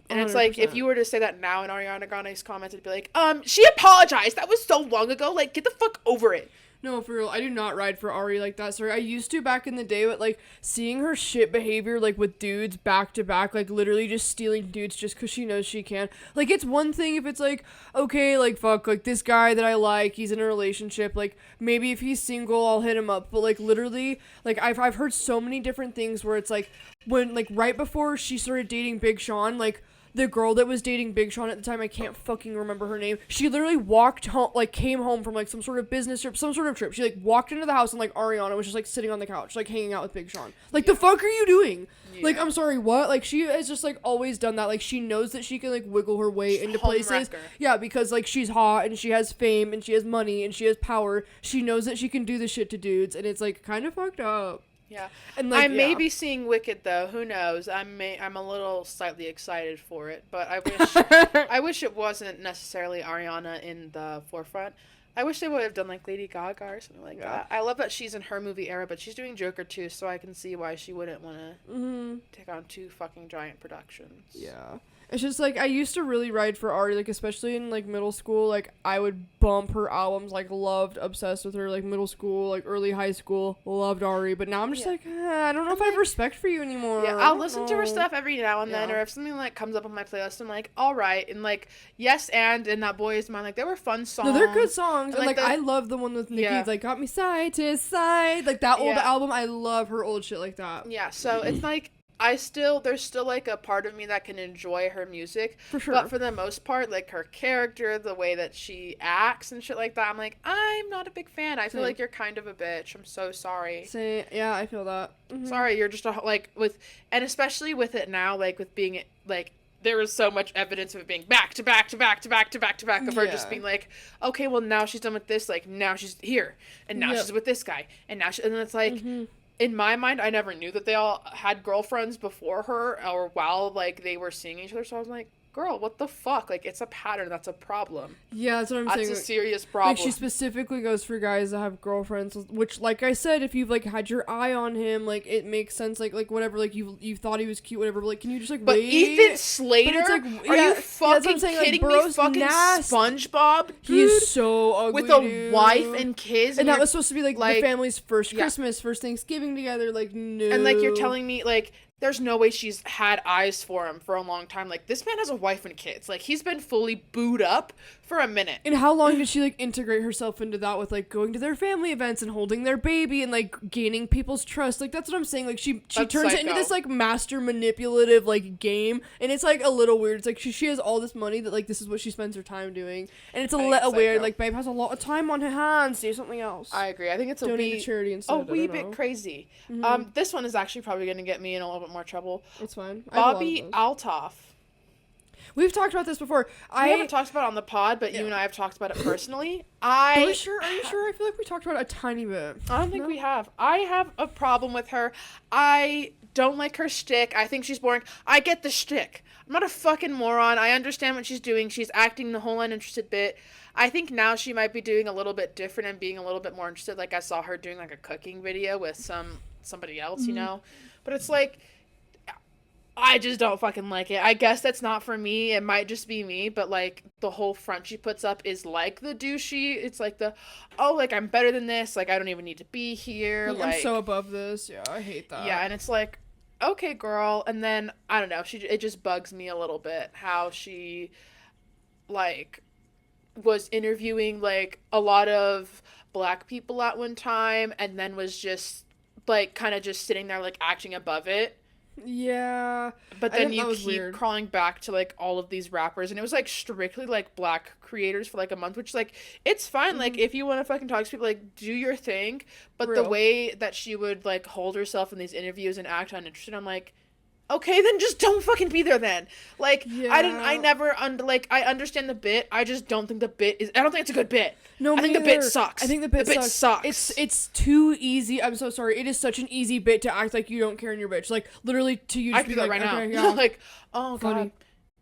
And it's like, if you were to say that now in Ariana Grande's comments, it'd be like, she apologized. That was so long ago. Like, get the fuck over it. No, for real, I do not ride for Ari like that. Sorry, I used to back in the day, but like seeing her shit behavior like with dudes back to back, like literally just stealing dudes just because she knows she can. Like, it's one thing if it's like, okay, like fuck, like this guy that I like, he's in a relationship, like maybe if he's single, I'll hit him up. But like literally, like I've heard so many different things where it's like when like right before she started dating Big Sean, like. The girl that was dating Big Sean at the time, I can't fucking remember her name. She literally walked home, like came home from like some sort of business trip, some sort of trip. She like walked into the house and like Ariana was just like sitting on the couch, like hanging out with Big Sean. Like, the fuck are you doing? Yeah. Like, I'm sorry, what? Like, she has just like always done that. Like, she knows that she can like wiggle her way into places. Yeah, because like she's hot and she has fame and she has money and she has power. She knows that she can do this shit to dudes, and it's like kind of fucked up. Yeah, and like, I may be seeing Wicked though. Who knows? I'm a little slightly excited for it, but I wish it wasn't necessarily Ariana in the forefront. I wish they would have done like Lady Gaga or something like that. I love that she's in her movie era, but she's doing Joker too, so I can see why she wouldn't want to take on two fucking giant productions. Yeah. It's just, like, I used to really ride for Ari, like, especially in, like, middle school. Like, I would bump her albums, like, loved, obsessed with her, like, middle school, like, early high school, loved Ari. But now I'm just like, I don't know if I have respect for you anymore. Yeah, I'll listen to her stuff every now and then, or if something, like, comes up on my playlist, I'm like, all right. And, like, Yes and That Boy Is Mine, like, they were fun songs. No, they're good songs. And, like I love the one with Nicki, like, got me side to side. Like, that old album, I love her old shit like that. Yeah, so it's, like... there's still, like, a part of me that can enjoy her music. For sure. But for the most part, like, her character, the way that she acts and shit like that, I'm like, I'm not a big fan. I feel like you're kind of a bitch. I'm so sorry. Yeah, I feel that. Mm-hmm. Sorry, you're just, and especially with it now, like, with being, like, there was so much evidence of it being back to back to back to back to back to back of her just being like, okay, well, now she's done with this, like, now she's here, and now she's with this guy, and then it's like... In my mind, I never knew that they all had girlfriends before her or while, like, they were seeing each other. So I was like, girl, what the fuck? Like, it's a pattern. That's a problem. Yeah, that's what I'm saying. That's a serious problem. Like, she specifically goes for guys that have girlfriends, which, like I said, if you've, like, had your eye on him, like, it makes sense. Like whatever, like, you thought he was cute, whatever, but, like, can you just, like, but wait? Ethan Slater? Like, are you fucking kidding me? Fucking SpongeBob, dude? He's so ugly, with a wife and kids. And that was supposed to be, like the family's first Christmas, first Thanksgiving together. Like, no. And, like, you're telling me, like... There's no way she's had eyes for him for a long time. Like, this man has a wife and kids. Like, he's been fully booed up for a minute. And how long did she, like, integrate herself into that with, like, going to their family events and holding their baby and, like, gaining people's trust? Like, that's what I'm saying. Like, she turns it into this, like, master manipulative, like, game. And it's, like, a little weird. It's, like, she has all this money that, like, this is what she spends her time doing. And it's a weird, like, babe has a lot of time on her hands. Do something else. I agree. I think it's donate to charity instead. A wee bit crazy. Mm-hmm. This one is actually probably going to get me in a little bit more trouble. It's fine. Bobby Altoff. We've talked about this before. We haven't talked about it on the pod, but you and I have talked about it personally. Are you sure? I feel like we talked about it a tiny bit. I don't think we have. I have a problem with her. I don't like her shtick. I think she's boring. I get the shtick. I'm not a fucking moron. I understand what she's doing. She's acting the whole uninterested bit. I think now she might be doing a little bit different and being a little bit more interested. Like, I saw her doing, like, a cooking video with somebody else, you know? But it's like... I just don't fucking like it. I guess that's not for me. It might just be me, but like the whole front she puts up is like the douchey. It's like the, oh, like I'm better than this. Like I don't even need to be here. Like, I'm so above this. Yeah, I hate that. Yeah, and it's like, okay, girl. And then I don't know. It just bugs me a little bit how she, like, was interviewing like a lot of Black people at one time, and then was just like kind of just sitting there like acting above it. Yeah. But then you keep crawling back to like all of these rappers, and it was like strictly like Black creators for like a month, which like it's fine. Like if you want to fucking talk to people, like do your thing. But the way that she would like hold herself in these interviews and act uninterested, I'm like, okay, then just don't fucking be there then. Like, yeah. I understand the bit. I just don't think the bit is, I don't think it's a good bit. No, I think the bit sucks. I think the bit sucks. It's too easy. I'm so sorry. It is such an easy bit to act like you don't care in your bitch. Like, literally to you just be like, right now. Okay, yeah. Like, oh, funny.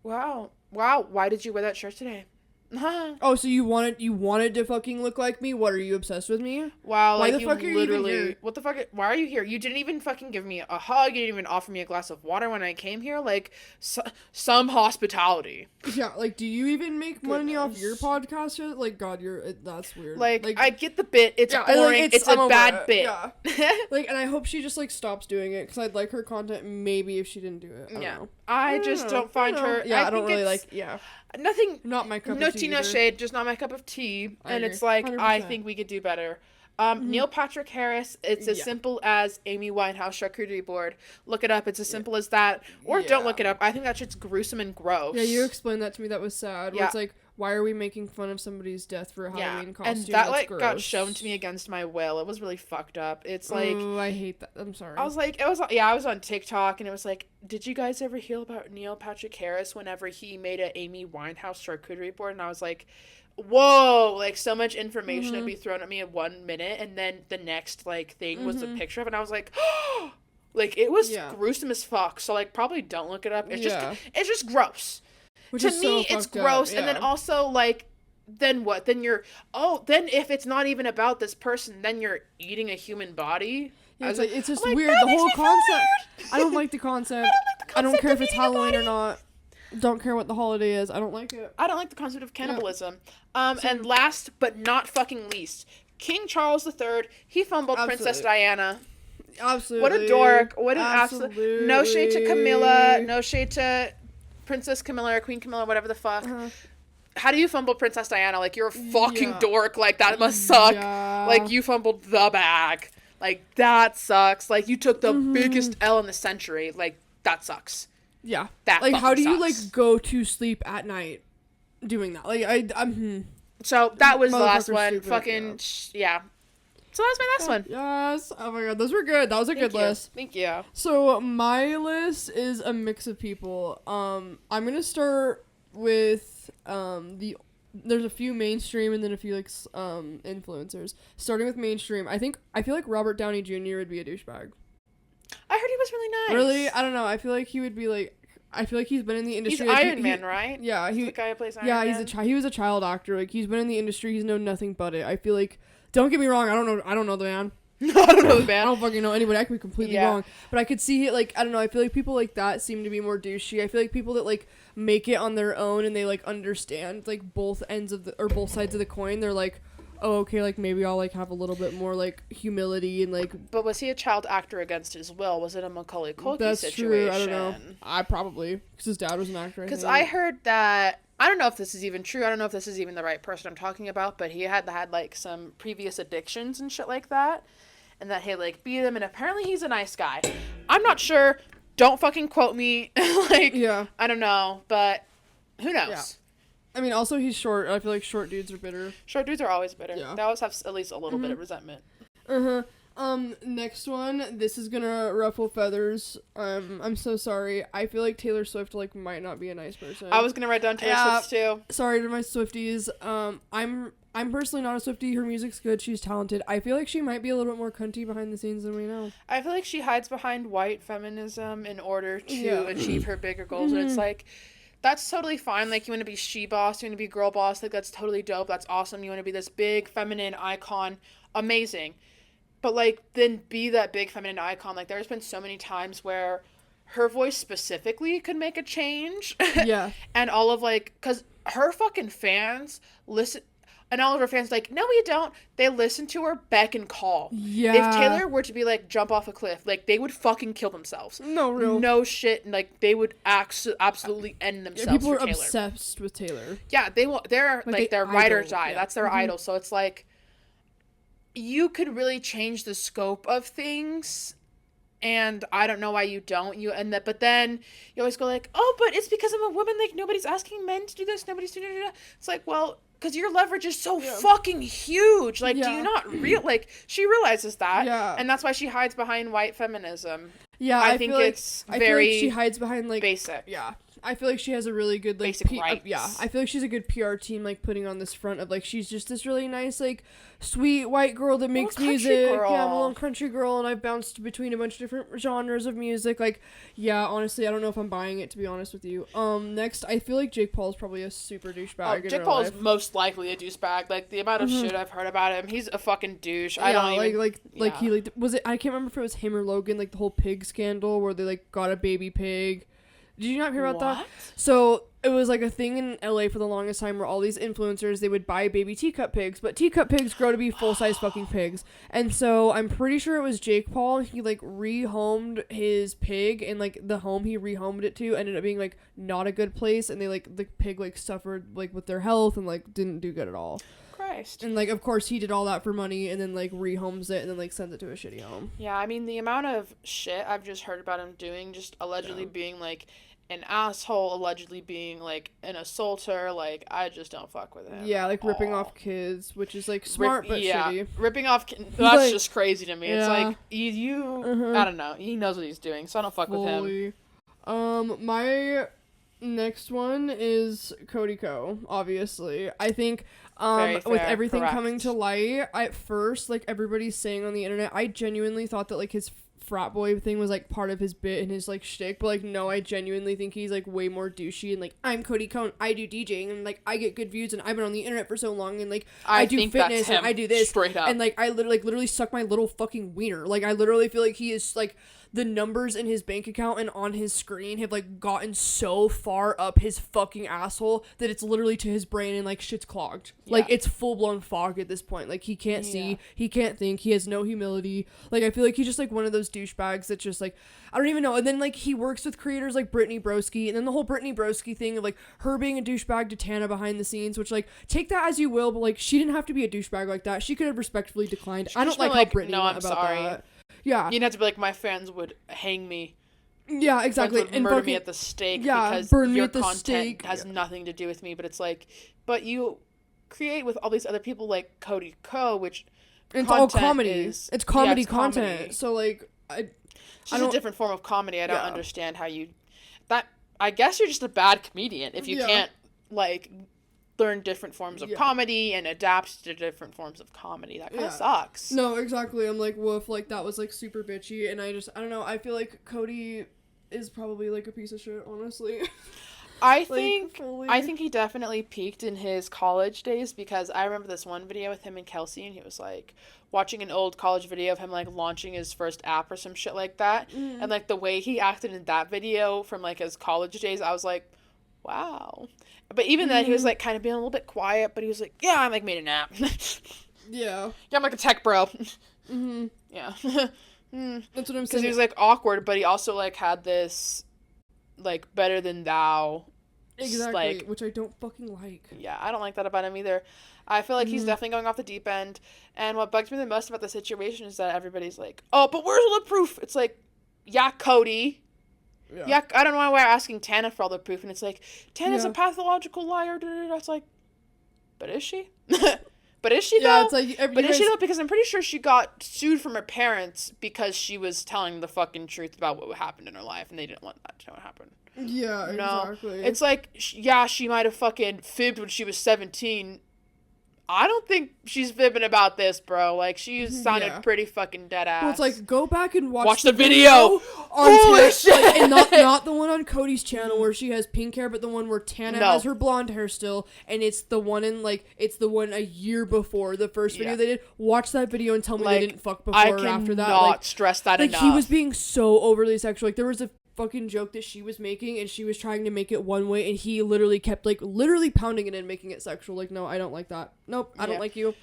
God. Wow. Why did you wear that shirt today? Oh, so you wanted to fucking look like me? What, are you obsessed with me? Wow, why like the fuck are you even here? What the fuck? Why are you here? You didn't even fucking give me a hug. You didn't even offer me a glass of water when I came here. Like, some hospitality. Yeah, like, do you even make money off your podcast? Like, God, that's weird. Like, I get the bit. It's boring. It's a bad bit. Yeah. Like, and I hope she just, like, stops doing it, because I'd like her content maybe if she didn't do it. I don't know. I just don't find her. Yeah, I don't really like. Yeah. Nothing. Not my cup of tea. No tea, no shade. Just not my cup of tea. And it's like, 100%. I think we could do better. Neil Patrick Harris. It's as simple as Amy Winehouse charcuterie board. Look it up. It's as simple as that. Or don't look it up. I think that shit's gruesome and gross. Yeah, you explained that to me. That was sad. Yeah. Where it's like, why are we making fun of somebody's death for a Halloween costume? And that like gross. Got shown to me against my will. It was really fucked up. It's like, oh, I hate that. I'm sorry. I was on TikTok, and it was like, did you guys ever hear about Neil Patrick Harris whenever he made a Amy Winehouse charcuterie board? And I was like, whoa, like so much information would be thrown at me in 1 minute, and then the next like thing was the picture of it, and I was like, oh, like it was gruesome as fuck. So like probably don't look it up. It's just gross. Which to me, it's gross. And then also, like, then what? Then then if it's not even about this person, then you're eating a human body? Yeah, it's just weird. The whole concept. I don't like the concept. I don't care if it's Halloween or not. Don't care what the holiday is. I don't like it. I don't like the concept of cannibalism. And last but not fucking least, King Charles III, he fumbled Princess Diana. Absolutely. What a dork. What an absolute. No shade to Camilla. No shade to Princess Camilla or Queen Camilla, whatever the fuck. How do you fumble Princess Diana? Like, you're a fucking dork. Like, that must suck. Yeah. Like, you fumbled the bag. Like, that sucks. Like, you took the biggest L in the century. Like, that sucks. Yeah. That like, how do sucks. you, like, go to sleep at night doing that? Like, I'm So, that was the last one. Fucking, yeah. So, that was my last one. Yes. Oh, my God. Those were good. That was a good list. Thank you. So, my list is a mix of people. I'm going to start with there's a few mainstream and then a few, like, influencers. Starting with mainstream, I feel like Robert Downey Jr. would be a douchebag. I heard he was really nice. Really? I don't know. I feel like he would be, like, I feel like he's been in the industry. He's like, Iron Man, right? Yeah. He's the guy who plays Iron Man? Yeah, he was a child actor. Like, he's been in the industry. He's known nothing but it. I feel like, don't get me wrong, I don't know the man. I don't know the man. I don't fucking know anybody. I could be completely wrong. But I could see it, like, I don't know. I feel like people like that seem to be more douchey. I feel like people that, like, make it on their own and they, like, understand, like, both sides of the coin, they're like, oh, okay, like, maybe I'll, like, have a little bit more, like, humility and, like... But was he a child actor against his will? Was it a Macaulay Culkin That's situation? True. I don't know. I probably. Because his dad was an actor, Because I heard that... I don't know if this is even true. I don't know if this is even the right person I'm talking about, but he had like, some previous addictions and shit like that. And that he, like, beat him, and apparently he's a nice guy. I'm not sure. Don't fucking quote me. Like, I don't know, but who knows? Yeah. I mean, also, he's short. I feel like short dudes are bitter. Short dudes are always bitter. Yeah. They always have at least a little bit of resentment. Next one. This is gonna ruffle feathers. I'm so sorry. I feel like Taylor Swift, like, might not be a nice person. I was gonna write down Taylor Swift, too. Sorry to my Swifties. I'm personally not a Swiftie. Her music's good. She's talented. I feel like she might be a little bit more cunty behind the scenes than we know. I feel like she hides behind white feminism in order to achieve her bigger goals. And it's like, that's totally fine. Like, you want to be she boss, you want to be girl boss. Like, that's totally dope. That's awesome. You want to be this big feminine icon. Amazing. But, like, then be that big feminine icon. Like, there's been so many times where her voice specifically could make a change. Yeah. And all of, like, because her fucking fans listen, and all of her fans like, no, we don't. They listen to her beck and call. Yeah. If Taylor were to be like, jump off a cliff, like, they would fucking kill themselves. No shit. Like, they would absolutely end themselves. People for are Taylor. obsessed with Taylor. Yeah, they're like their ride or die. That's their idol. So it's like, you could really change the scope of things. And I don't know why you don't. But then you always go like, oh, but it's because I'm a woman. Like, nobody's asking men to do this. Nobody's doing it. It's like, well, because your leverage is so fucking huge. Like, do you not like, she realizes that. Yeah. And that's why she hides behind white feminism. Yeah, I think it's very she hides behind, like, basic. Yeah. I feel like she has a really good, like, basic rights. Yeah, I feel like she's a good PR team, like, putting on this front of, like, she's just this really nice, like, sweet white girl that makes music. Girl. Yeah, I'm a little country girl, and I've bounced between a bunch of different genres of music. Like, yeah, honestly, I don't know if I'm buying it, to be honest with you. Next, I feel like Jake Paul's probably a super douchebag. Jake Paul is most likely a douchebag. Like, the amount of shit I've heard about him, he's a fucking douche. I don't even... he, like, was it, I can't remember if it was him or Logan, like, the whole pig scandal where they, like, got a baby pig. Did you not hear about that? So it was like a thing in LA for the longest time where all these influencers, they would buy baby teacup pigs, but teacup pigs grow to be full-size fucking pigs. And so I'm pretty sure it was Jake Paul. He like rehomed his pig, and like the home he rehomed it to ended up being like not a good place, and they like the pig like suffered like with their health and like didn't do good at all. Christ. And like of course he did all that for money and then like rehomes it and then like sends it to a shitty home. Yeah, I mean the amount of shit I've just heard about him doing, just allegedly being like an asshole, allegedly being like an assaulter, like I just don't fuck with him. Yeah, like ripping off kids, which is like smart but shitty. Ripping off that's like, just crazy to me. Yeah. It's like you I don't know. He knows what he's doing, so I don't fuck with him. My next one is Cody Ko, obviously. I think with everything coming to light, at first, like everybody's saying on the internet, I genuinely thought that like his frat boy thing was like part of his bit and his like shtick, but like no, I genuinely think he's like way more douchey and like I'm Cody Ko and I do DJing and like I get good views and I've been on the internet for so long and like I do fitness and I do this straight up. And like I literally suck my little fucking wiener. Like I literally feel like he is like the numbers in his bank account and on his screen have like gotten so far up his fucking asshole that it's literally to his brain and like shit's clogged. Yeah. Like it's full blown fog at this point. Like he can't see, he can't think, he has no humility. Like I feel like he's just like one of those douchebags that just like I don't even know. And then like he works with creators like Brittany Broski, and then the whole Brittany Broski thing of like her being a douchebag to Tana behind the scenes, which like take that as you will, but like she didn't have to be a douchebag like that. She could have respectfully declined. I don't like how Brittany went about that. Yeah. You didn't have to be like, my fans would hang me. Yeah, exactly. And murder me at the stake because your content has nothing to do with me. But it's like, but you create with all these other people like Cody Ko, which it's all comedy. It's comedy content. Comedy. So like, it's just a different form of comedy. I don't understand how you... I guess you're just a bad comedian if you can't like learn different forms of comedy and adapt to different forms of comedy. That kind of sucks. No, exactly. I'm like, woof, like that was like super bitchy, and I don't know, I feel like Cody is probably like a piece of shit, honestly. I think he definitely peaked in his college days, because I remember this one video with him and Kelsey, and he was like watching an old college video of him like launching his first app or some shit like that, and like the way he acted in that video from like his college days, I was like, wow. But even then, he was, like, kind of being a little bit quiet, but he was like, yeah, I, like, made an app. Yeah, I'm, like, a tech bro. Yeah. That's what I'm saying. Because he was, like, awkward, but he also, like, had this, like, better than thou. Exactly, like, which I don't fucking like. Yeah, I don't like that about him either. I feel like he's definitely going off the deep end. And what bugs me the most about the situation is that everybody's like, oh, but where's all the proof? It's like, yeah, Cody. Yeah, I don't know why we're asking Tana for all the proof, and it's like, Tana's a pathological liar. It's like, but is she? But is she, though? Yeah, it's like... But is she, though? Because I'm pretty sure she got sued from her parents because she was telling the fucking truth about what happened in her life, and they didn't want that to happen. Yeah, exactly. It's like, yeah, she might have fucking fibbed when she was 17. I don't think she's fibbing about this, bro. Like, she sounded pretty fucking dead ass. Well, it's like, go back and watch the video. Holy shit! Like, and not the one on Cody's channel where she has pink hair, but the one where Tana has her blonde hair still, and it's the one a year before the first video they did. Watch that video and tell me they didn't fuck before or after that. I cannot stress that enough. Like, he was being so overly sexual. Like, there was a fucking joke that she was making, and she was trying to make it one way, and he literally kept, like, literally pounding it and making it sexual. Like, no, I don't like that. Nope, I don't like you.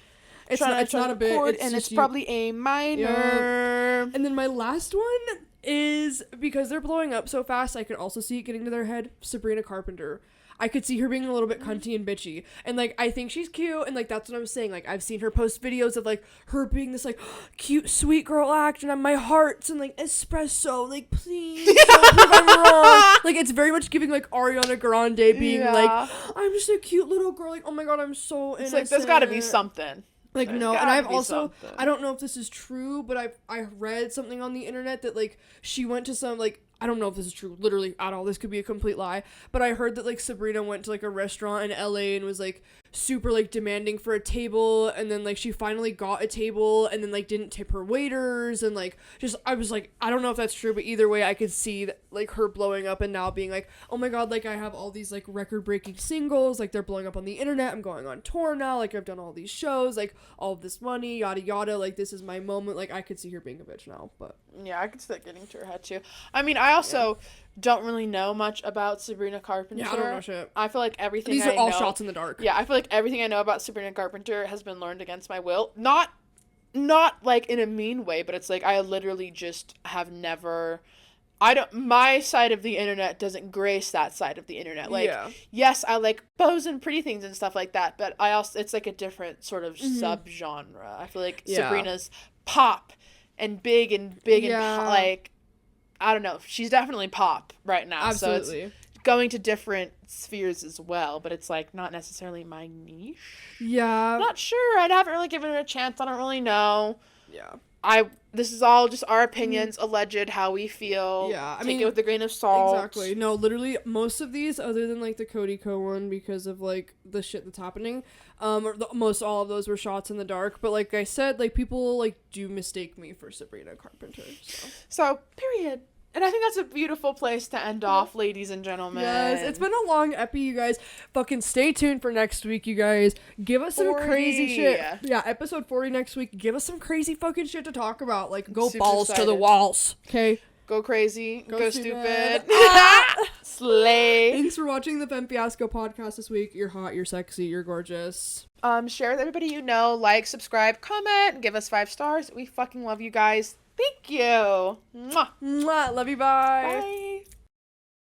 It's not a bit. It's probably a minor. Yeah. And then my last one is, because they're blowing up so fast, I could also see it getting to their head, Sabrina Carpenter. I could see her being a little bit cunty and bitchy. And, like, I think she's cute, and, like, that's what I'm saying. Like, I've seen her post videos of, like, her being this, like, cute, sweet girl act, and my heart's and, like, espresso, like, please, don't prove I'm wrong. Like, it's very much giving, like, Ariana Grande being, like, I'm just a cute little girl, like, oh my god, I'm so innocent. It's like, there's gotta be something. Like, no, and I've also, I don't know if this is true, but I read something on the internet that, like, she went to some, like, I don't know if this is true, literally, at all, this could be a complete lie, but I heard that, like, Sabrina went to, like, a restaurant in LA and was, like, super, like, demanding for a table, and then, like, she finally got a table, and then, like, didn't tip her waiters, and, like, just, I was, like, I don't know if that's true, but either way, I could see, that, like, her blowing up, and now being, like, oh my god, like, I have all these, like, record-breaking singles, like, they're blowing up on the internet, I'm going on tour now, like, I've done all these shows, like, all of this money, yada yada, like, this is my moment, like, I could see her being a bitch now, but. Yeah, I could see that getting to her head, too. I mean, I also don't really know much about Sabrina Carpenter. Yeah, I don't know shit. I feel like everything These are all shots in the dark. Yeah, I feel like everything I know about Sabrina Carpenter has been learned against my will. Not like in a mean way, but it's like I literally just have never... my side of the internet doesn't grace that side of the internet. Like, yes, I like bows and pretty things and stuff like that, but I also, it's like a different sort of subgenre. I feel like Sabrina's pop and big and like, I don't know. She's definitely pop right now. Absolutely. So it's going to different spheres as well, but it's like not necessarily my niche. Yeah. Not sure. I haven't really given her a chance. I don't really know. Yeah. This is all just our opinions, alleged, how we feel. Yeah, Take it with a grain of salt. Exactly. No, literally, most of these, other than, like, the Cody Co one, because of, like, the shit that's happening, most all of those were shots in the dark, but, like I said, like, people, like, do mistake me for Sabrina Carpenter, So, period. And I think that's a beautiful place to end off, ladies and gentlemen. Yes, it's been a long epi, you guys. Fucking stay tuned for next week, you guys. Give us some crazy shit. Yeah, episode 40 next week. Give us some crazy fucking shit to talk about. Like, go super balls excited. To the walls. Okay? Go crazy. Go stupid. Slay. Thanks for watching the Femme Fiasco podcast this week. You're hot, you're sexy, you're gorgeous. Share with everybody you know. Like, subscribe, comment, give us 5 stars. We fucking love you guys. Thank you. Mwah. Mwah. Love you. Bye. Bye.